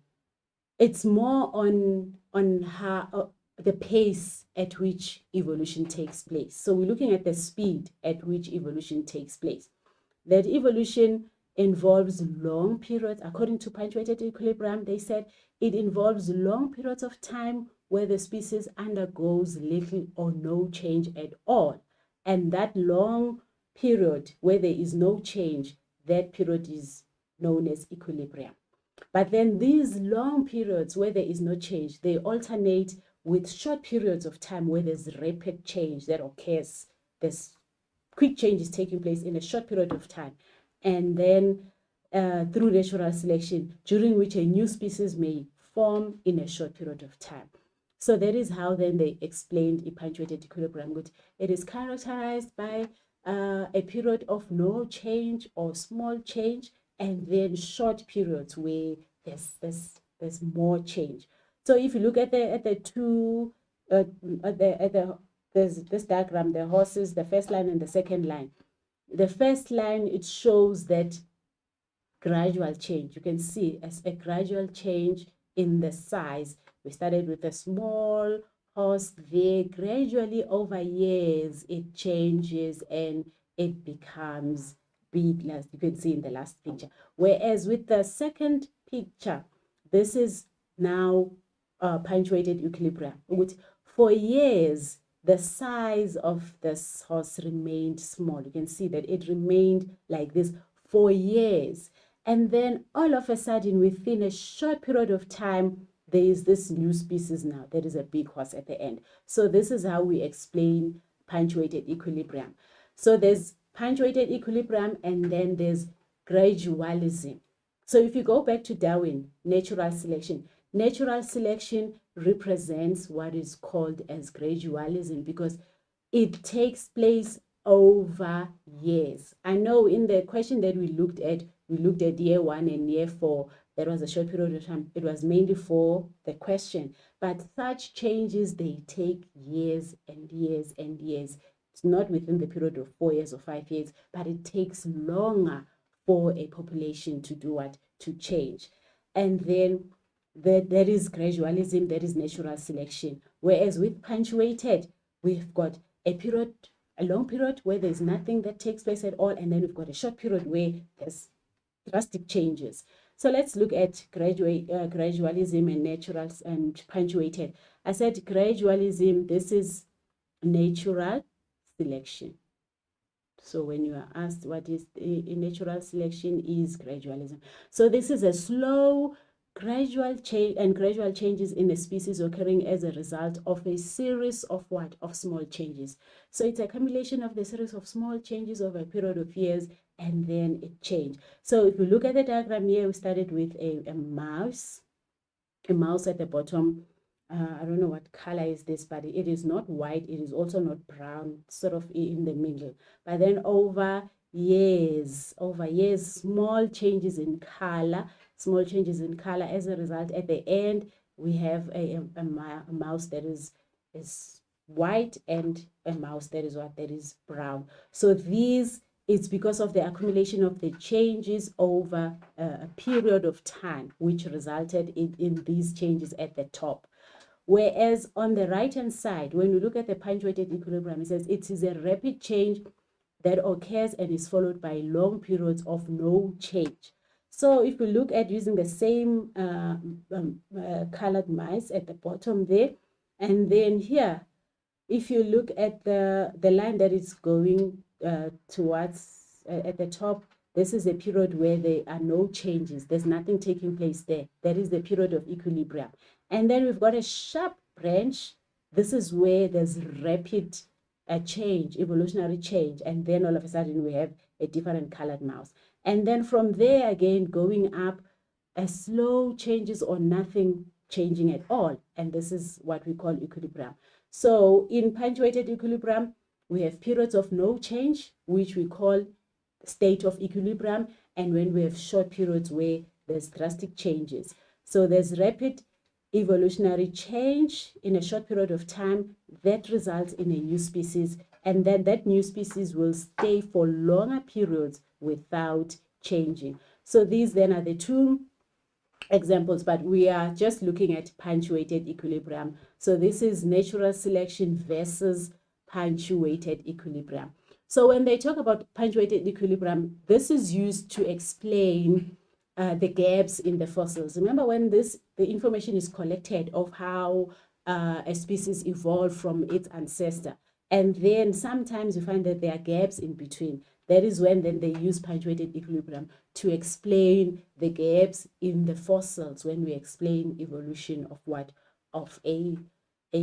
it's more on how the pace at which evolution takes place. So we're looking at the speed at which evolution takes place. That evolution involves long periods. According to punctuated equilibrium, they said it involves long periods of time where the species undergoes little or no change at all. And that long period where there is no change, that period is known as equilibrium. But then these long periods where there is no change, they alternate with short periods of time where there's rapid change that occurs. There's quick change is taking place in a short period of time. And then through natural selection, during which a new species may form in a short period of time. So that is how then they explained a punctuated equilibrium. It is characterized by a period of no change or small change, and then short periods where there's more change. So if you look at the 2 there's this diagram, the horses, the first line and the second line. The first line, it shows that gradual change. You can see as a gradual change in the size. We started with a small horse there. Gradually over years, it changes and it becomes big, as you can see in the last picture. Whereas with the second picture, this is now punctuated equilibrium. For years, the size of this horse remained small. You can see that it remained like this for years. And then all of a sudden, within a short period of time, there is this new species now. There is a big horse at the end. So this is how we explain punctuated equilibrium. So there's punctuated equilibrium, and then there's gradualism. So if you go back to Darwin, natural selection represents what is called as gradualism, because it takes place over years. I know in the question that we looked at year 1 and year 4. That was a short period of time. It was mainly for the question. But such changes, they take years and years and years. It's not within the period of 4 years or 5 years, but it takes longer for a population to do what? To change. And then there is gradualism, there is natural selection. Whereas with punctuated, we've got a long period where there's nothing that takes place at all, and then we've got a short period where there's drastic changes. So let's look at gradualism and natural and punctuated. I said gradualism, this is natural selection. So when you are asked what is natural selection, is gradualism. So this is a slow, gradual change, and gradual changes in a species occurring as a result of a series of what? Of small changes. So it's a accumulation of the series of small changes over a period of years, and then it changed. So if you look at the diagram here, we started with a mouse. a mouse at the bottom. I don't know what color is this, but it is not white. It is also not brown, sort of in the middle. But then over years, small changes in color, As a result, at the end, we have a mouse that is white and a mouse that is brown. So it's because of the accumulation of the changes over a period of time, which resulted in these changes at the top. Whereas on the right-hand side, when we look at the punctuated equilibrium, it says it is a rapid change that occurs and is followed by long periods of no change. So if we look at using the same colored mice at the bottom there, and then here, if you look at the line that is going towards at the top, this is a period where there are no changes. There's nothing taking place there. That is the period of equilibrium. And then we've got a sharp branch. This is where there's rapid change, evolutionary change. And then all of a sudden we have a different colored mouse. And then from there again, going up, a slow changes or nothing changing at all. And this is what we call equilibrium. So in punctuated equilibrium, we have periods of no change, which we call state of equilibrium. And when we have short periods where there's drastic changes. So there's rapid evolutionary change in a short period of time that results in a new species. And then that new species will stay for longer periods without changing. So these then are the two examples, but we are just looking at punctuated equilibrium. So this is natural selection versus punctuated equilibrium. So when they talk about punctuated equilibrium, this is used to explain the gaps in the fossils. Remember when the information is collected of how a species evolved from its ancestor, and then sometimes you find that there are gaps in between. That is when then they use punctuated equilibrium to explain the gaps in the fossils when we explain evolution of of a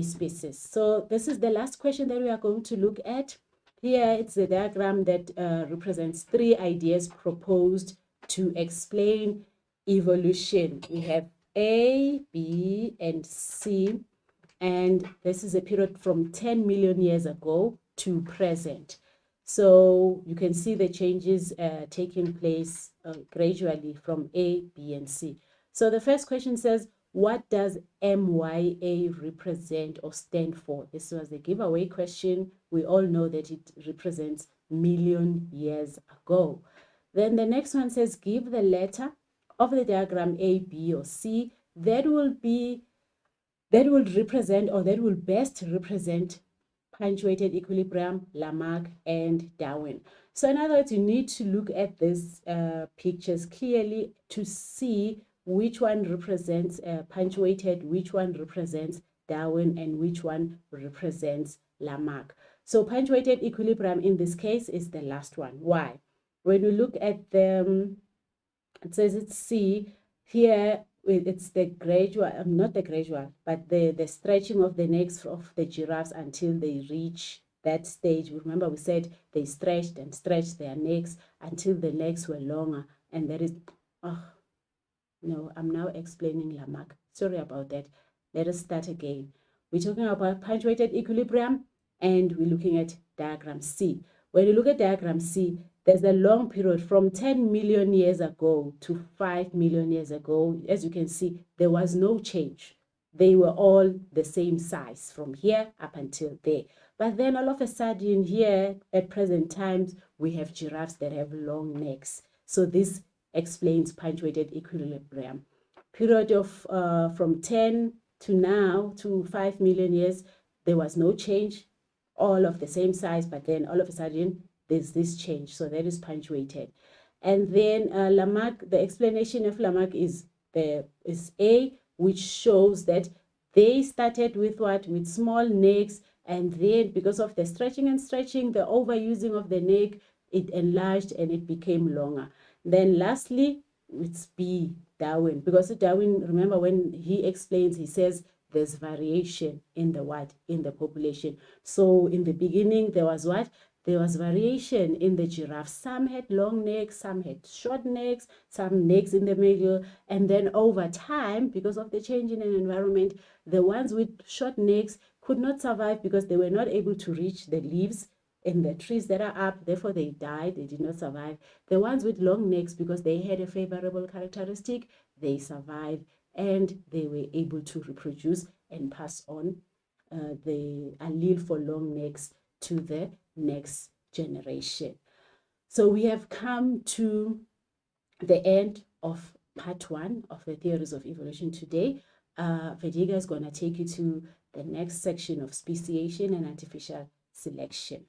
species. So this is the last question that we are going to look at. Here it's a diagram that represents three ideas proposed to explain evolution. We have A, B, and C, and this is a period from 10 million years ago to present. So you can see the changes taking place gradually from A, B, and C. So the first question says, what does MYA represent or stand for? This was the giveaway question. We all know that it represents million years ago. Then the next one says, give the letter of the diagram A, B, or C that will represent, or that will best represent punctuated equilibrium, Lamarck, and Darwin. So in other words, you need to look at these pictures clearly to see which one represents punctuated, which one represents Darwin, and which one represents Lamarck. So punctuated equilibrium in this case is the last one. Why? When we look at the, it says it's C, here it's the gradual, not the gradual, but the stretching of the necks of the giraffes until they reach that stage. Remember we said they stretched and stretched their necks until the legs were longer, and that is, no, I'm now explaining Lamarck. Sorry about that. Let us start again. We're talking about punctuated equilibrium, and we're looking at diagram C. When you look at diagram C, there's a long period from 10 million years ago to 5 million years ago. As you can see, there was no change. They were all the same size from here up until there. But then all of a sudden here at present times, we have giraffes that have long necks. So this explains punctuated equilibrium. Period of from 10 to now to 5 million years, there was no change, all of the same size, but then all of a sudden there's this change. So that is punctuated. And then Lamarck, the explanation of Lamarck is A, which shows that they started with what? With small necks, and then because of the stretching, the overusing of the neck, it enlarged and it became longer. Then lastly, it's B, Darwin, because Darwin, remember when he explains, he says there's variation in the what? In the population. So in the beginning, there was what? there was variation in the giraffes. Some had long necks, some had short necks, some necks in the middle. And then over time, because of the change in an environment, the ones with short necks could not survive because they were not able to reach the leaves in the trees that are up. Therefore, they died. They did not survive. The ones with long necks, because they had a favorable characteristic, they survived and they were able to reproduce and pass on the allele for long necks to the next generation. So we have come to the end of part 1 of the theories of evolution today. Vediga is going to take you to the next section of speciation and artificial selection.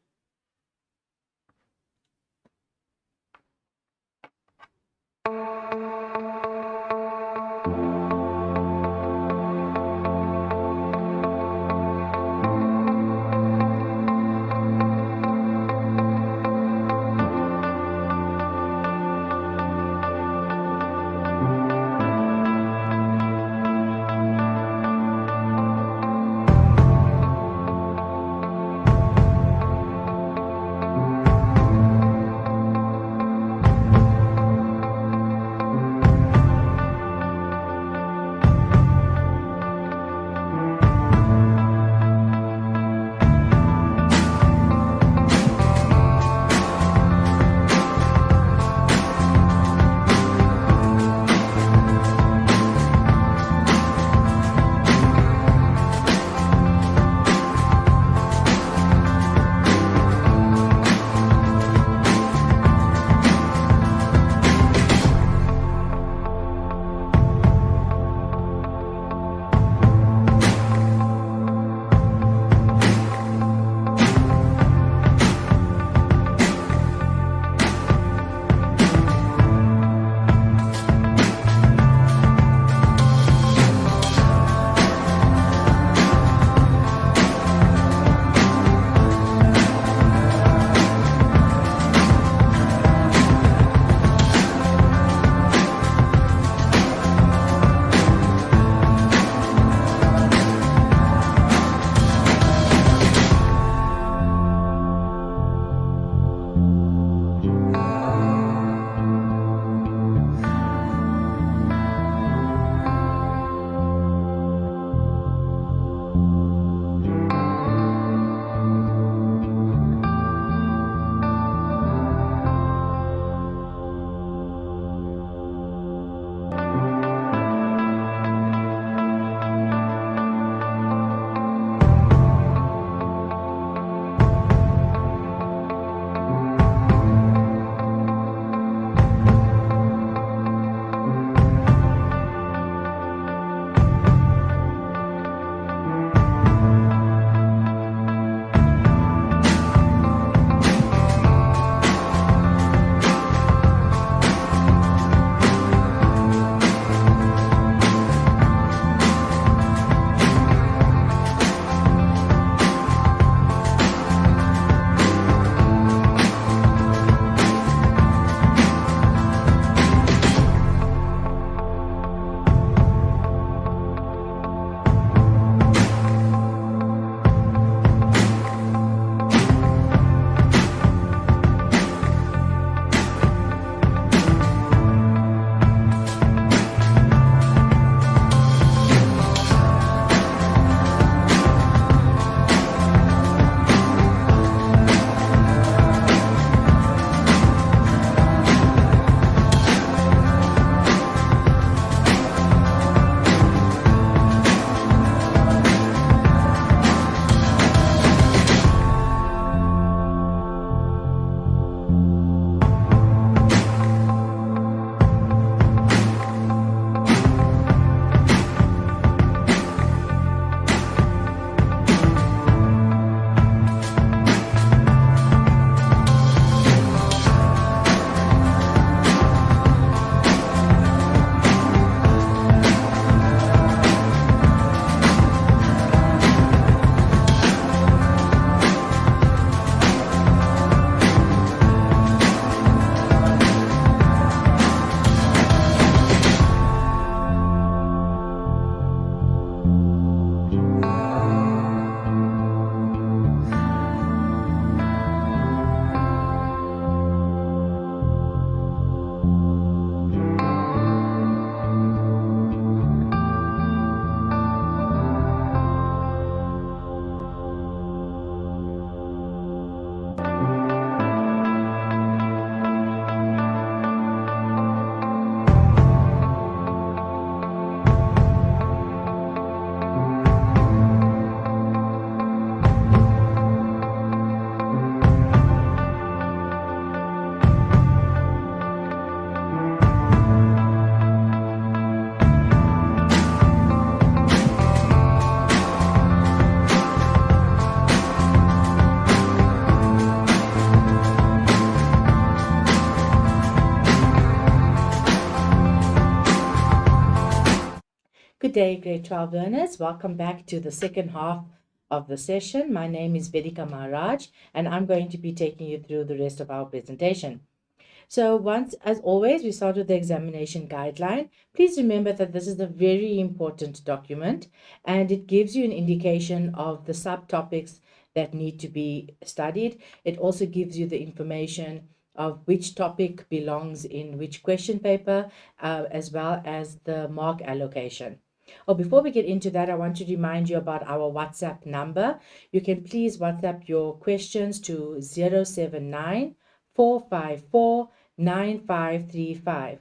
Good day, grade 12 learners. Welcome back to the second half of the session. My name is Vedika Maharaj, and I'm going to be taking you through the rest of our presentation. So once, as always, we start with the examination guideline. Please remember that this is a very important document, and it gives you an indication of the subtopics that need to be studied. It also gives you the information of which topic belongs in which question paper, as well as the mark allocation. Oh, before we get into that, I want to remind you about our WhatsApp number. You can please WhatsApp your questions to 079 454 9535.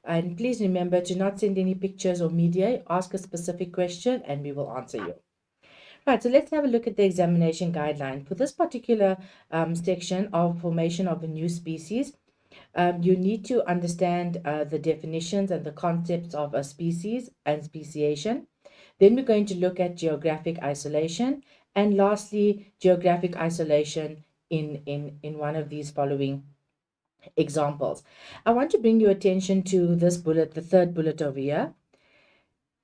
And please remember to not send any pictures or media. Ask a specific question and we will answer you. Right, so let's have a look at the examination guideline. For this particular section of formation of a new species, you need to understand the definitions and the concepts of a species and speciation. Then we're going to look at geographic isolation, and lastly, geographic isolation in one of these following examples. I want to bring your attention to this bullet, the third bullet over here.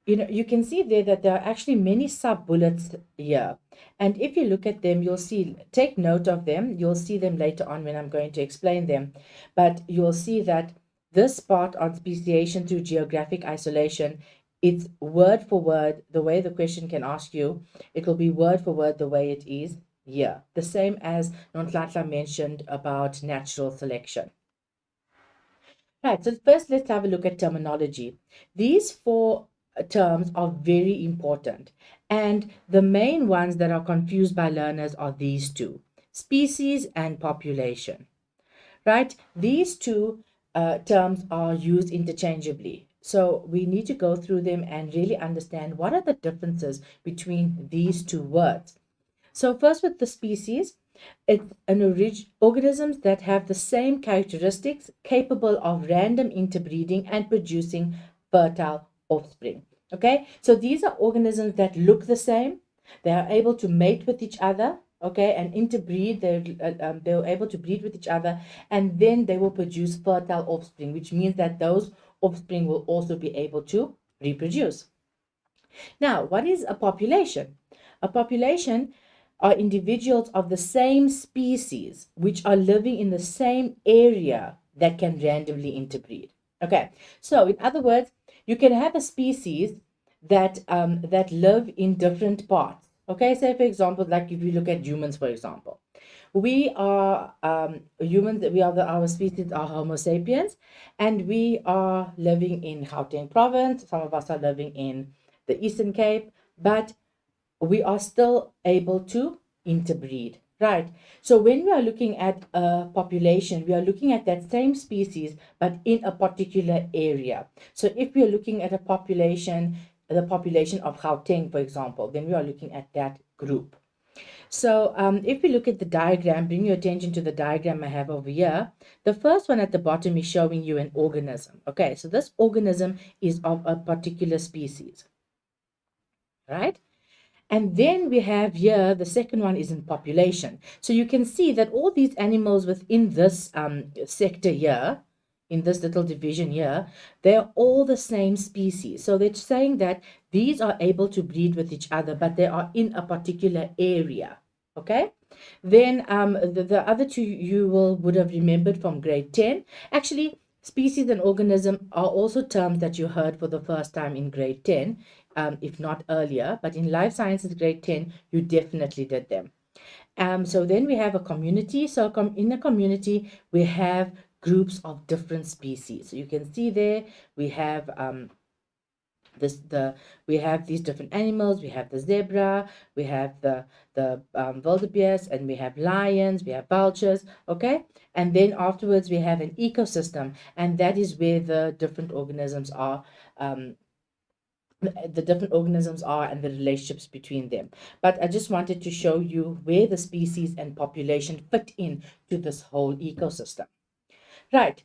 You can see there that there are actually many sub-bullets here. And if you look at them, you'll see, take note of them. You'll see them later on when I'm going to explain them. But you'll see that this part on speciation through geographic isolation, it's word for word, the way the question can ask you, it will be word for word the way it is here. The same as Nonhlanhla mentioned about natural selection. Right, so first let's have a look at terminology. These four terms are very important, and the main ones that are confused by learners are these two: species and population. Right, these two terms are used interchangeably, so we need to go through them and really understand what are the differences between these two words. So first, with the species, it's organisms that have the same characteristics, capable of random interbreeding and producing fertile offspring. Okay, so these are organisms that look the same. They are able to mate with each other, okay, and interbreed. They're able to breed with each other, and then they will produce fertile offspring, which means that those offspring will also be able to reproduce. Now, what is a population? A population are individuals of the same species which are living in the same area that can randomly interbreed. Okay, so in other words, you can have a species that that live in different parts. Okay, say for example, like if you look at humans, for example, we are humans. Our species are Homo sapiens, and we are living in Gauteng province. Some of us are living in the Eastern Cape, but we are still able to interbreed, right? So when we are looking at a population, we are looking at that same species, but in a particular area. So if we are looking at a population, the population of Gauteng, for example, then we are looking at that group. So if we look at the diagram, bring your attention to the diagram I have over here. The first one at the bottom is showing you an organism. Okay, so this organism is of a particular species, right? And then we have here, the second one is in population. So you can see that all these animals within this sector here, in this little division here, they're all the same species. So they're saying that these are able to breed with each other, but they are in a particular area. Okay? Then the other two you would have remembered from grade 10. Actually, species and organism are also terms that you heard for the first time in grade 10. If not earlier, but in life sciences grade 10, you definitely did them. So then we have a community. So in a community, we have groups of different species. So you can see there, we have we have these different animals. We have the zebra, we have the wildebeest, and we have lions, we have vultures. Okay, and then afterwards we have an ecosystem, and that is where the different organisms are. The different organisms are and the relationships between them. But I just wanted to show you where the species and population fit in to this whole ecosystem. Right.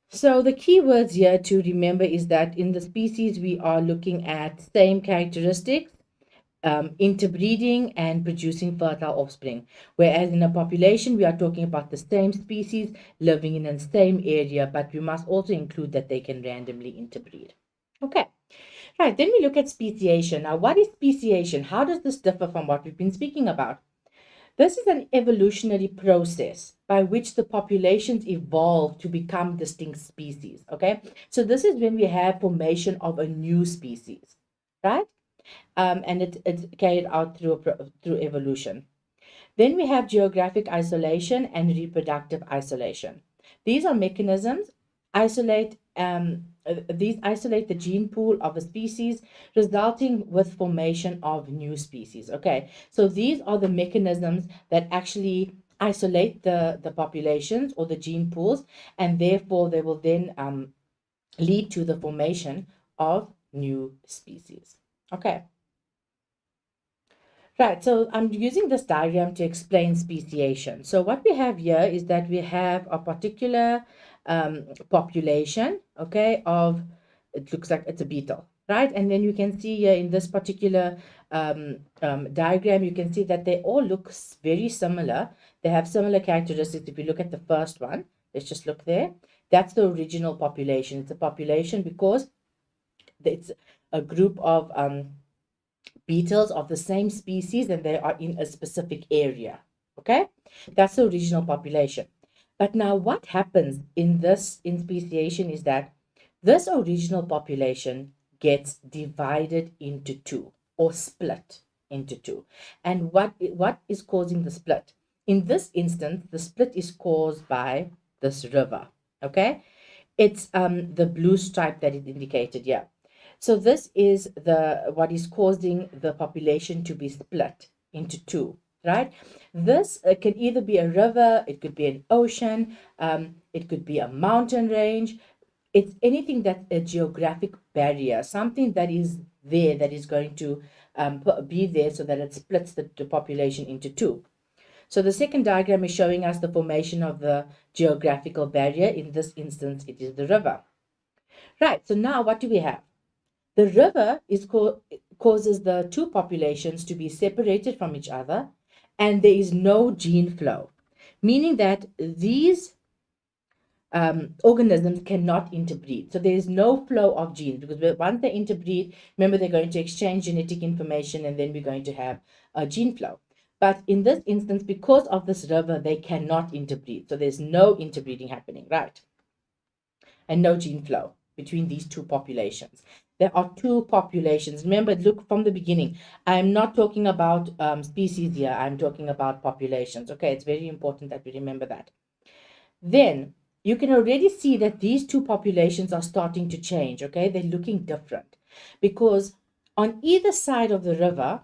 So the key words here to remember is that in the species we are looking at same characteristics, interbreeding and producing fertile offspring. Whereas in a population, we are talking about the same species living in the same area, but we must also include that they can randomly interbreed. Okay. Right, then we look at speciation. Now, what is speciation? How does this differ from what we've been speaking about? This is an evolutionary process by which the populations evolve to become distinct species. Okay, so this is when we have formation of a new species, right? And it's carried out through evolution. Then we have geographic isolation and reproductive isolation. These are mechanisms these isolate the gene pool of a species, resulting with formation of new species. Okay, so these are the mechanisms that actually isolate the populations or the gene pools, and therefore they will then lead to the formation of new species. Okay. Right, so I'm using this diagram to explain speciation. So what we have here is that we have a particular population, okay, of, it looks like it's a beetle, right? And then you can see here in this particular diagram, you can see that they all look very similar. They have similar characteristics. If you look at the first one, let's just look there. That's the original population. It's a population because it's a group of beetles of the same species and they are in a specific area. Okay, that's the original population. But now what happens in speciation is that this original population gets divided into two or split into two. And what is causing the split? In this instance, the split is caused by this river. Okay, it's the blue stripe that is indicated here. So this is what is causing the population to be split into two, right? This can either be a river, it could be an ocean, it could be a mountain range. It's anything that's a geographic barrier, something that is there that is going to be there so that it splits the population into two. So the second diagram is showing us the formation of the geographical barrier. In this instance, it is the river. Right, so now what do we have? The river causes the two populations to be separated from each other, and there is no gene flow, meaning that these organisms cannot interbreed. So there is no flow of genes, because once they interbreed, remember, they're going to exchange genetic information and then we're going to have a gene flow. But in this instance, because of this river, they cannot interbreed. So there's no interbreeding happening, right? And no gene flow between these two populations. There are two populations. Remember, look from the beginning. I'm not talking about species here. I'm talking about populations. Okay, it's very important that we remember that. Then you can already see that these two populations are starting to change. Okay, they're looking different because on either side of the river,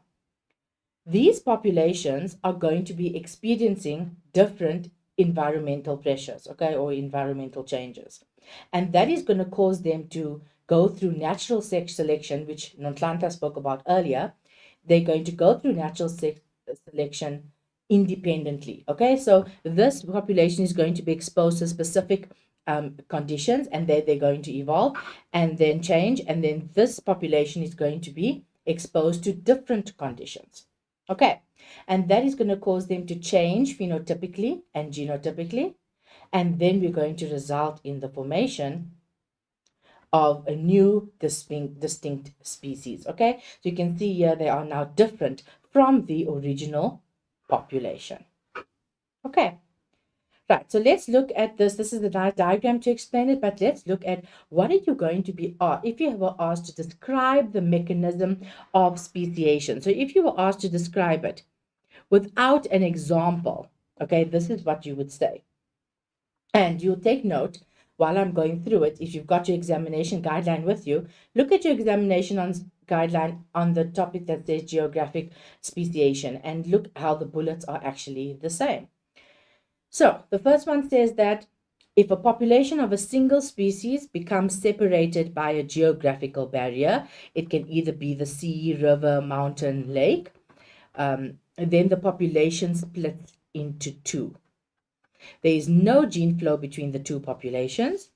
these populations are going to be experiencing different environmental pressures, okay, or environmental changes. And that is going to cause them to go through natural selection, which Nonhlanhla spoke about earlier. They're going to go through natural selection independently, okay? So this population is going to be exposed to specific conditions, and they're going to evolve and then change, and then this population is going to be exposed to different conditions. Okay, and that is going to cause them to change phenotypically and genotypically, and then we're going to result in the formation of a new distinct species. Okay, so you can see here they are now different from the original population. Okay, right, so let's look at this. This is the diagram to explain it, but let's look at what are you going to be asked if you were asked to describe the mechanism of speciation. So if you were asked to describe it without an example, okay, this is what you would say. And you'll take note while I'm going through it. If you've got your examination guideline with you, look at your examination guideline on the topic that says geographic speciation and look how the bullets are actually the same. So the first one says that if a population of a single species becomes separated by a geographical barrier, it can either be the sea, river, mountain, lake, then the population splits into two. There is no gene flow between the two populations.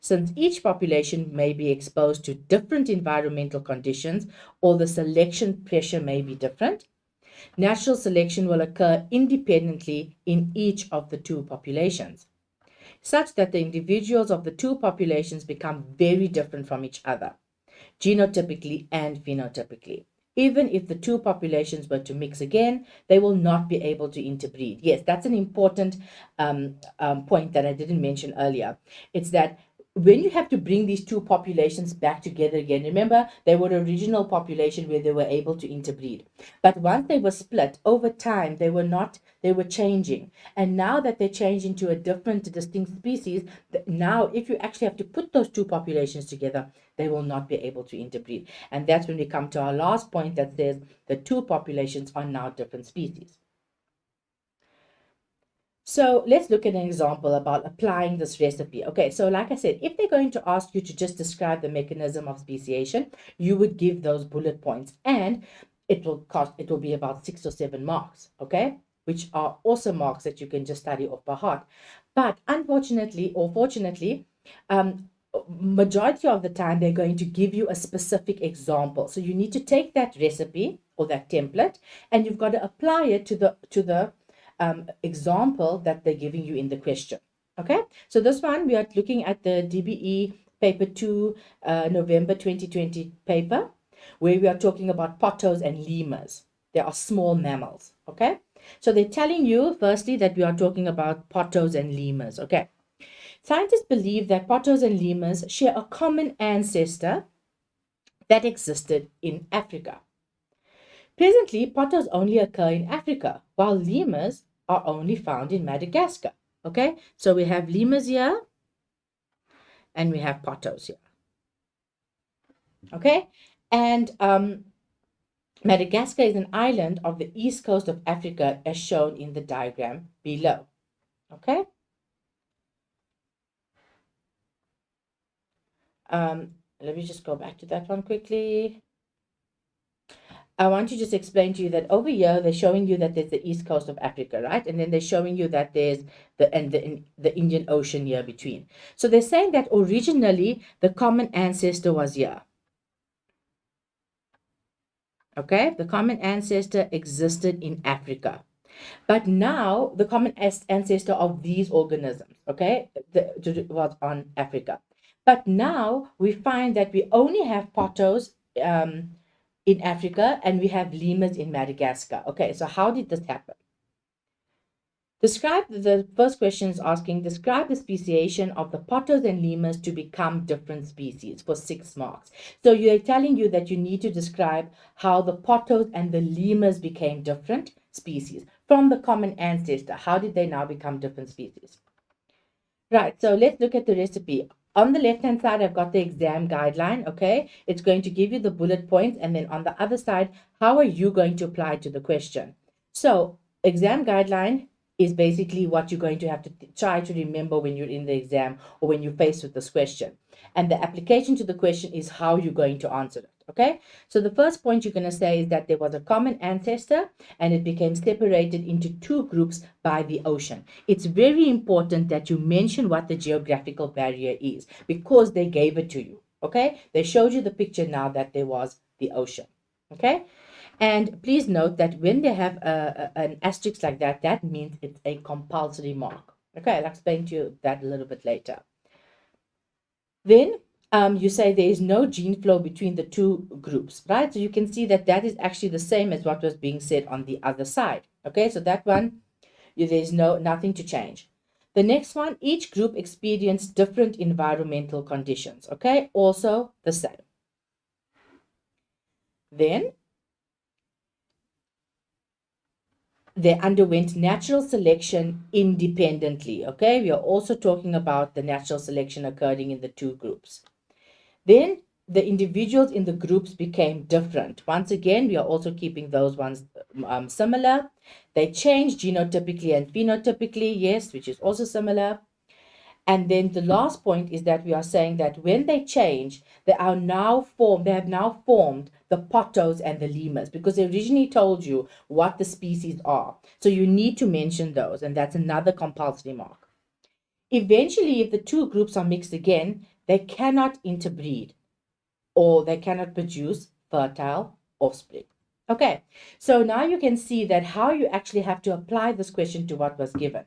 Since each population may be exposed to different environmental conditions or the selection pressure may be different, natural selection will occur independently in each of the two populations, such that the individuals of the two populations become very different from each other. genotypically and phenotypically. Even if the two populations were to mix again, they will not be able to interbreed. Yes, that's an important point that I didn't mention earlier. It's that when you have to bring these two populations back together again, remember they were the original population where they were able to interbreed. But once they were split, over time they were changing. And now that they change into a different, distinct species, now if you actually have to put those two populations together, they will not be able to interbreed. And that's when we come to our last point that says the two populations are now different species. So let's look at an example about applying this recipe. Okay, so like I said, if they're going to ask you to just describe the mechanism of speciation, you would give those bullet points, and it will be about 6 or 7 marks, okay, which are awesome marks that you can just study off by heart. But unfortunately or fortunately, majority of the time they're going to give you a specific example. So you need to take that recipe or that template, and you've got to apply it to the example that they're giving you in the question. Okay, so this one we are looking at the DBE paper 2 November 2020 paper, where we are talking about pottos and lemurs. They are small mammals. Okay, so they're telling you firstly that we are talking about pottos and lemurs. Okay, scientists believe that pottos and lemurs share a common ancestor that existed in Africa. Presently, pottos only occur in Africa, while lemurs are only found in Madagascar. Okay, so we have lemurs here and we have pottos here. Okay, and Madagascar is an island of the east coast of Africa as shown in the diagram below. Okay, let me just go back to that one quickly. I want to just explain to you that over here, they're showing you that there's the east coast of Africa, right? And then they're showing you that there's the Indian Ocean here between. So they're saying that originally the common ancestor was here. Okay, the common ancestor existed in Africa. But now the common ancestor of these organisms, okay, was on Africa. But now we find that we only have pottos in Africa, and we have lemurs in Madagascar. Okay, so how did this happen? The first question is asking, describe the speciation of the pottos and lemurs to become different species for 6 marks. So you're telling you that you need to describe how the pottos and the lemurs became different species from the common ancestor. How did they now become different species? Right, so let's look at the recipe. On the left-hand side, I've got the exam guideline, okay? It's going to give you the bullet points, and then on the other side, how are you going to apply to the question? So exam guideline is basically what you're going to have to try to remember when you're in the exam or when you're faced with this question. And the application to the question is how you're going to answer it, okay? So the first point you're going to say is that there was a common ancestor and it became separated into 2 groups by the ocean. It's very important that you mention what the geographical barrier is because they gave it to you, okay? They showed you the picture now that there was the ocean, okay? And please note that when they have an asterisk like that, that means it's a compulsory mark. Okay, I'll explain to you that a little bit later. Then you say there is no gene flow between the 2 groups, right? So you can see that that is actually the same as what was being said on the other side. Okay, so that one, there's nothing to change. The next one, each group experienced different environmental conditions. Okay, also the same. Then they underwent natural selection independently. Okay, we are also talking about the natural selection occurring in the 2 groups. Then the individuals in the groups became different. Once again, we are also keeping those ones similar. They changed genotypically and phenotypically, yes, which is also similar. And then the last point is that we are saying that when they change, they have now formed the pottos and the lemurs because they originally told you what the species are. So you need to mention those, and that's another compulsory mark. Eventually, if the 2 groups are mixed again, they cannot interbreed or they cannot produce fertile offspring. Okay, so now you can see that how you actually have to apply this question to what was given.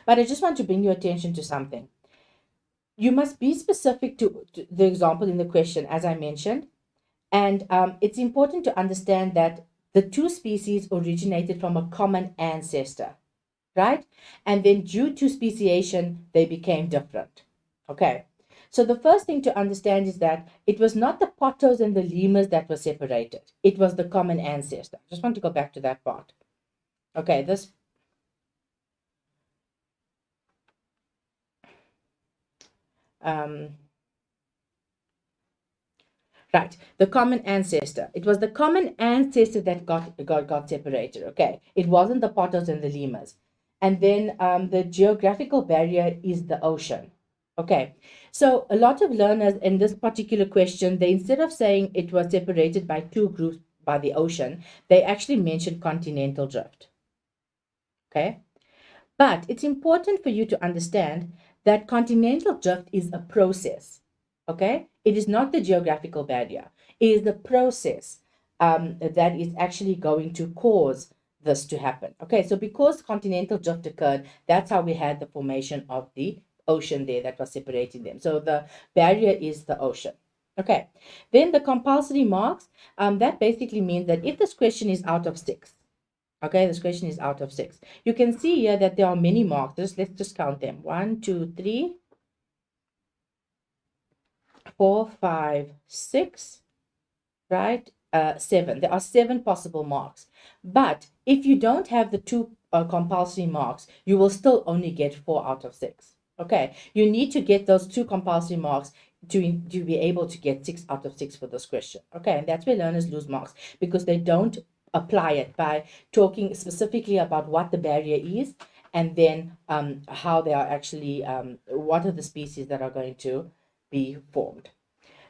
But I just want to bring your attention to something. you must be specific to the example in the question, as I mentioned. And it's important to understand that the two species originated from a common ancestor, right? And then due to speciation, they became different. Okay. So the first thing to understand is that it was not the pottos and the lemurs that were separated. It was the common ancestor. Just want to go back to that part. Okay, this right, the common ancestor. It was the common ancestor that got separated. Okay, it wasn't the pottos and the lemurs. And then the geographical barrier is the ocean. Okay, so a lot of learners in this particular question, they instead of saying it was separated by two groups by the ocean, they actually mentioned continental drift. Okay, but it's important for you to understand that continental drift is a process. Okay, it is not the geographical barrier. It is the process that is actually going to cause this to happen. Okay, so because continental drift occurred, that's how we had the formation of the ocean there that was separating them. So the barrier is the ocean. Okay, then the compulsory marks, that basically means that if this question is out of 6, okay, this question is out of 6. You can see here that there are many marks. Let's just count them. 1, 2, 3, 4, 5, 6, right? 7. There are 7 possible marks. But if you don't have the 2 compulsory marks, you will still only get 4 out of 6. Okay, you need to get those 2 compulsory marks to be able to get 6 out of 6 for this question. Okay, and that's where learners lose marks because they don't apply it by talking specifically about what the barrier is and then how they are actually, what are the species that are going to be formed.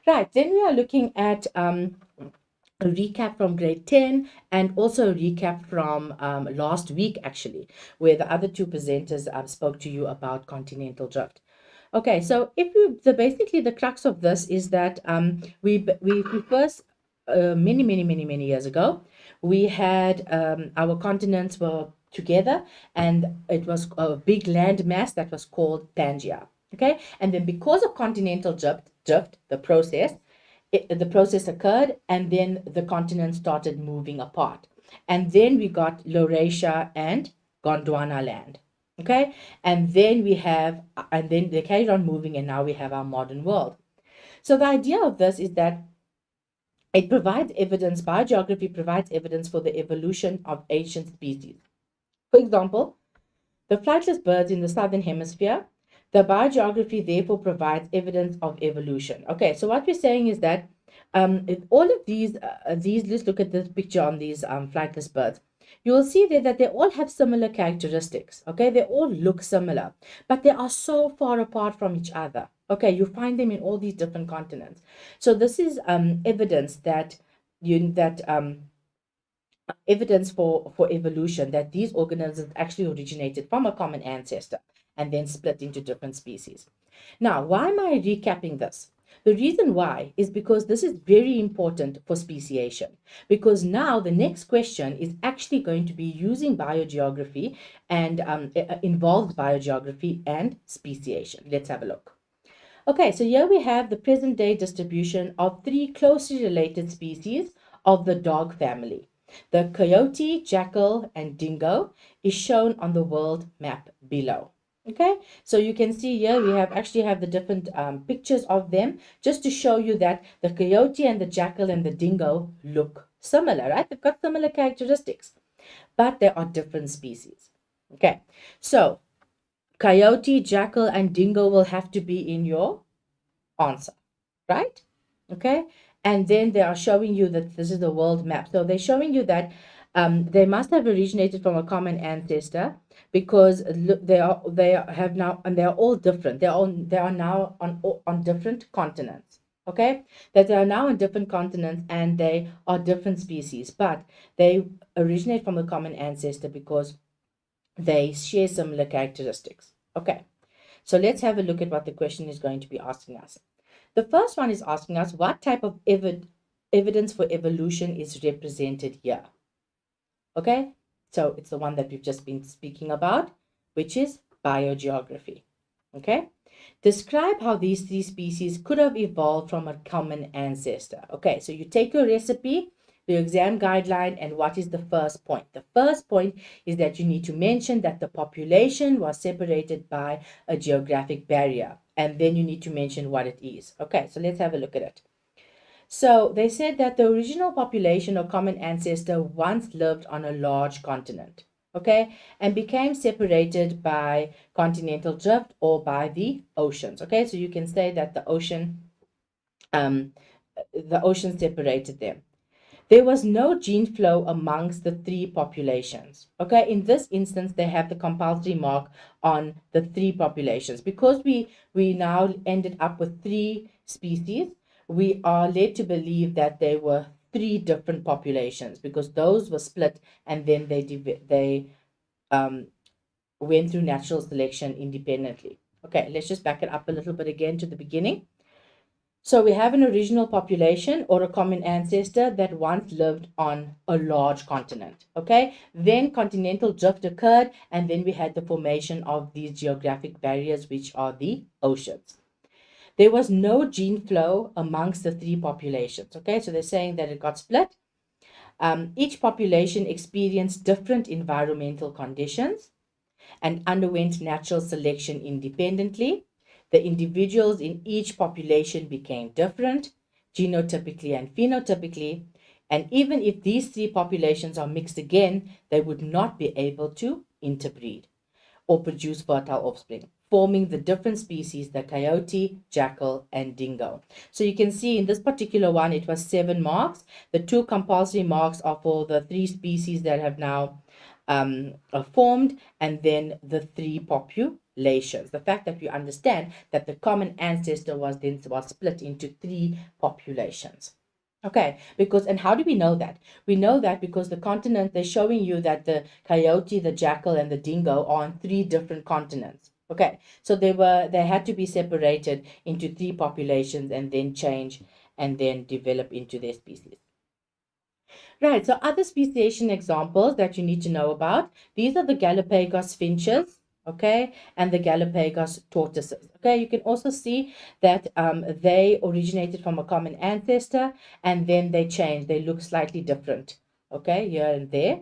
Right, then we are looking at a recap from grade 10 and also a recap from last week, actually, where the other 2 presenters spoke to you about continental drift. Okay, so basically the crux of this is that we first, many years ago, we had our continents were together and it was a big land mass that was called Pangaea. Okay, and then because of continental drift, the process occurred and then the continents started moving apart. And then we got Laurasia and Gondwana land. Okay, and then they carried on moving and now we have our modern world. So the idea of this is that it provides evidence, biogeography provides evidence for the evolution of ancient species. For example, the flightless birds in the southern hemisphere, the biogeography therefore provides evidence of evolution. Okay, so what we're saying is that all of these, let's look at this picture on these flightless birds. You will see there that they all have similar characteristics. Okay, they all look similar, but they are so far apart from each other. Okay, you find them in all these different continents. So this is evidence that evidence for evolution, that these organisms actually originated from a common ancestor and then split into different species. Now, why am I recapping this? The reason why is because this is very important for speciation, because now the next question is actually going to be using biogeography and involved biogeography and speciation. Let's have a look. Okay, so here we have the present day distribution of 3 closely related species of the dog family. The coyote, jackal, and dingo is shown on the world map below. Okay, so you can see here we actually have the different pictures of them just to show you that the coyote and the jackal and the dingo look similar, right? They've got similar characteristics, but they are different species. Okay, so coyote, jackal, and dingo will have to be in your answer, right? Okay, and then they are showing you that this is the world map. So they're showing you that they must have originated from a common ancestor because they are all different. They are now on different continents. Okay, that they are now on different continents and they are different species, but they originate from a common ancestor because they share similar characteristics. Okay, so let's have a look at what the question is going to be asking us. The first one is asking us what type of evidence for evolution is represented here. Okay, so it's the one that we've just been speaking about, which is biogeography. Okay. Describe how these three species could have evolved from a common ancestor. Okay, so you take your recipe, the exam guideline, and what is the first point? The first point is that you need to mention that the population was separated by a geographic barrier, and then you need to mention what it is. Okay, so let's have a look at it. So they said that the original population or common ancestor once lived on a large continent, okay, and became separated by continental drift or by the oceans. Okay, so you can say that the ocean separated them. There was no gene flow amongst the three populations. Okay, in this instance, they have the compulsory mark on the three populations. Because we now ended up with three species, we are led to believe that there were three different populations, because those were split and then they went through natural selection independently. Okay, let's just back it up a little bit again to the beginning. So we have an original population or a common ancestor that once lived on a large continent. Okay, then continental drift occurred, and then we had the formation of these geographic barriers, which are the oceans. There was no gene flow amongst the three populations. Okay, so they're saying that it got split. Each population experienced different environmental conditions and underwent natural selection independently. The individuals in each population became different, genotypically and phenotypically, and even if these three populations are mixed again, they would not be able to interbreed or produce fertile offspring, forming the different species, the coyote, jackal, and dingo. So you can see in this particular one, it was 7 marks. The 2 compulsory marks are for the 3 species that have now formed, and then the 3 populations. The fact that you understand that the common ancestor was split into 3 populations. Okay, because, and how do we know that? We know that because the continent, they're showing you that the coyote, the jackal, and the dingo are on 3 different continents. Okay, so they had to be separated into 3 populations and then change and then develop into their species. Right, so other speciation examples that you need to know about, these are the Galapagos finches, okay, and the Galapagos tortoises. Okay, you can also see that they originated from a common ancestor and then they changed. They look slightly different, okay, here and there.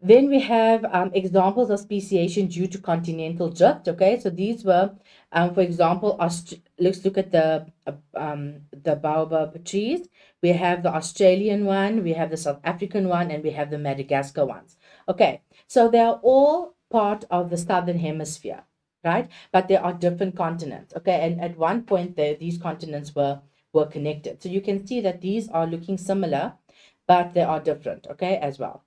Then we have examples of speciation due to continental drift. Okay, so these were, for example, let's look at the baobab trees. We have the Australian one, we have the South African one, and we have the Madagascar ones. Okay, so they are all part of the southern hemisphere, right? But they are different continents. Okay, and at one point these continents were connected. So you can see that these are looking similar, but they are different. Okay, as well.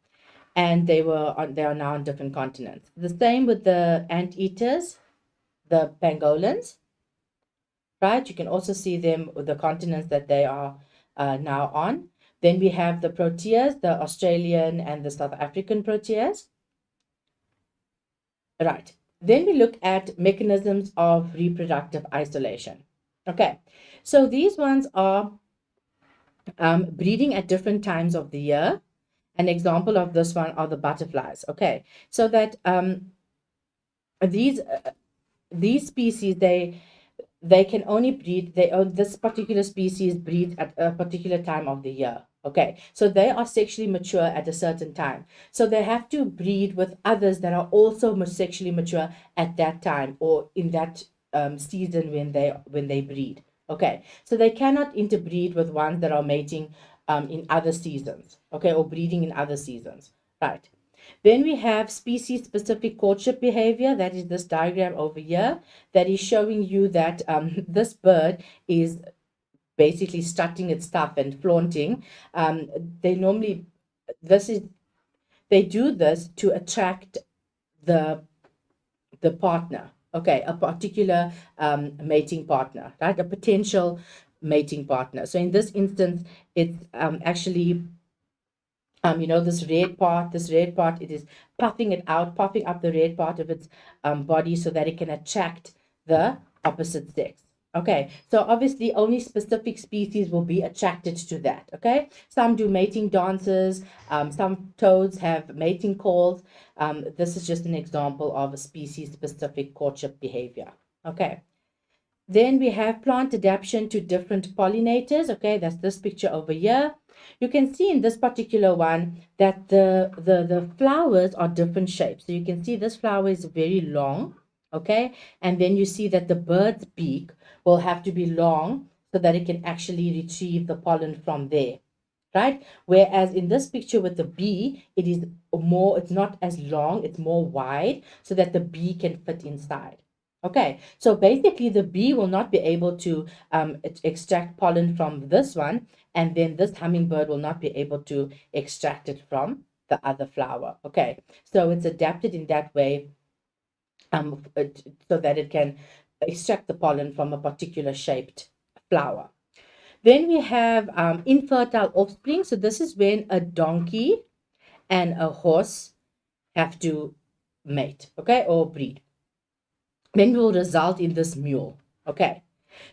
And they are now on different continents. The same with the anteaters, the pangolins, right? You can also see them with the continents that they are now on. Then we have the proteas, the Australian and the South African proteas. Right. Then we look at mechanisms of reproductive isolation. Okay, so these ones are breeding at different times of the year. An example of this one are the butterflies. Okay, so that these species, they can only breed, this particular species breeds at a particular time of the year. Okay, so they are sexually mature at a certain time. So they have to breed with others that are also sexually mature at that time or in that season when they breed. Okay, so they cannot interbreed with ones that are mating in other seasons, okay, or breeding in other seasons, right? Then we have species-specific courtship behavior. That is this diagram over here that is showing you that this bird is basically strutting its stuff and flaunting. They do this to attract the partner, okay, a particular mating partner, right, a potential mating partner. So in this instance, it's actually this red part, it is puffing up the red part of its body so that it can attract the opposite sex. Okay, so obviously only specific species will be attracted to that. Okay, some do mating dances, some toads have mating calls. This is just an example of a species specific courtship behavior. Okay. Then we have plant adaptation to different pollinators. Okay, that's this picture over here. You can see in this particular one that the flowers are different shapes. So you can see this flower is very long. Okay, and then you see that the bird's beak will have to be long so that it can actually retrieve the pollen from there. Right? Whereas in this picture with the bee, it is more, it's not as long, it's more wide so that the bee can fit inside. Okay, so basically the bee will not be able to extract pollen from this one, and then this hummingbird will not be able to extract it from the other flower. Okay, so it's adapted in that way so that it can extract the pollen from a particular shaped flower. Then we have infertile offspring. So this is when a donkey and a horse have to mate, okay, or breed. Then will result in this mule, okay.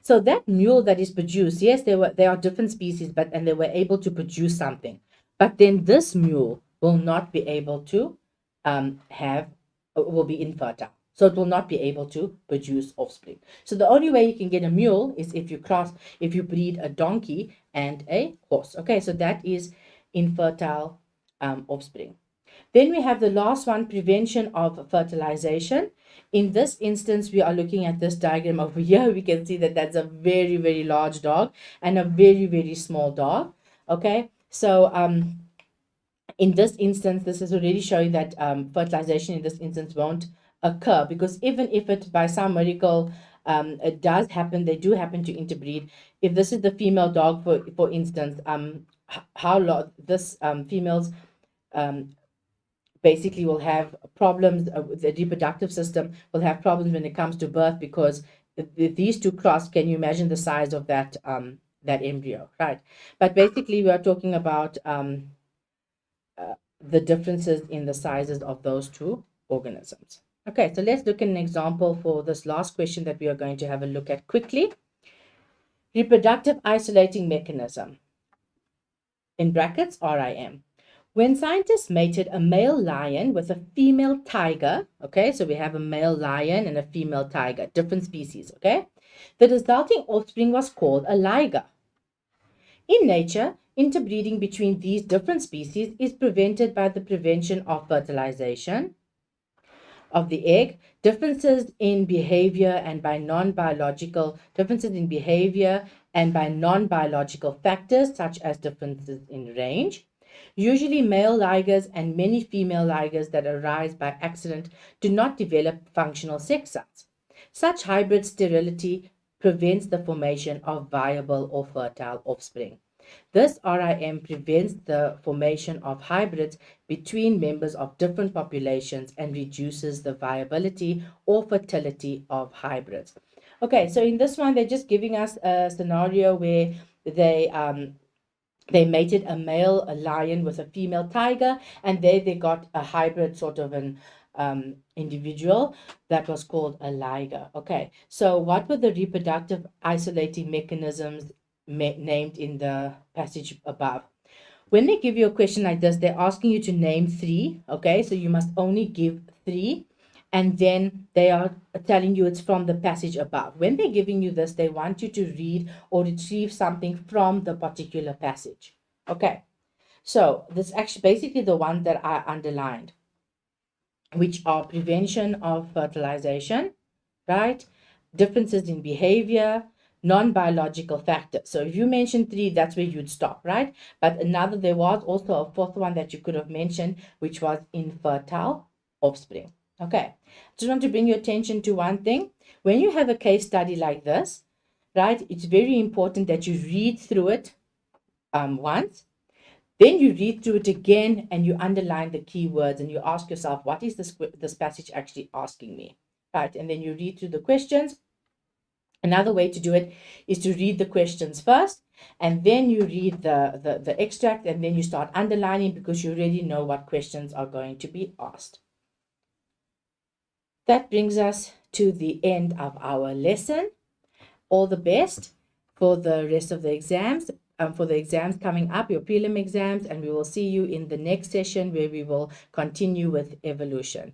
So that mule that is produced, yes, they are different species, and they were able to produce something. But then this mule will not be able to will be infertile. So it will not be able to produce offspring. So the only way you can get a mule is if you breed a donkey and a horse. Okay, so that is infertile offspring. Then we have the last one, prevention of fertilization. In this instance, we are looking at this diagram over here. We can see that that's a very, very large dog and a very, very small dog. Okay, so in this instance, this is already showing that fertilization in this instance won't occur, because even if it by some miracle it does happen, they do happen to interbreed. If this is the female dog, for instance, this females basically will have problems. The reproductive system will have problems when it comes to birth, because if these two cross, can you imagine the size of that embryo, right? But basically, we are talking about the differences in the sizes of those two organisms. Okay, so let's look at an example for this last question that we are going to have a look at quickly. Reproductive isolating mechanism, in brackets RIM. When scientists mated a male lion with a female tiger, okay, so we have a male lion and a female tiger, different species, okay, the resulting offspring was called a liger. In nature, interbreeding between these different species is prevented by the prevention of fertilization of the egg, differences in behavior and by non-biological factors such as differences in range. Usually male ligers and many female ligers that arise by accident do not develop functional sex cells. Such hybrid sterility prevents the formation of viable or fertile offspring. This RIM prevents the formation of hybrids between members of different populations and reduces the viability or fertility of hybrids. Okay, so in this one, they're just giving us a scenario where they mated a male lion with a female tiger, and they got a hybrid sort of an individual that was called a liger. Okay, so what were the reproductive isolating mechanisms named in the passage above? When they give you a question like this, they're asking you to name 3. Okay, so you must only give 3, and then they are telling you it's from the passage above. When they're giving you this, they want you to read or retrieve something from the particular passage. Okay, so this actually basically the ones that I underlined, which are prevention of fertilization, right? Differences in behavior, non-biological factors. So if you mention 3, that's where you'd stop, right? But there was also a 4th one that you could have mentioned, which was infertile offspring. Okay, just want to bring your attention to one thing. When you have a case study like this, right, it's very important that you read through it once, then you read through it again and you underline the key words and you ask yourself, what is this passage actually asking me, right? And then you read through the questions. Another way to do it is to read the questions first, and then you read the extract, and then you start underlining, because you already know what questions are going to be asked. That brings us to the end of our lesson. All the best for the rest of the exams, for the exams coming up, your prelim exams, and we will see you in the next session where we will continue with evolution.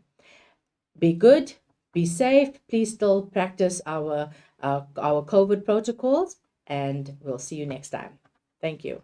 Be good, be safe. Please still practice our COVID protocols, and we'll see you next time. Thank you.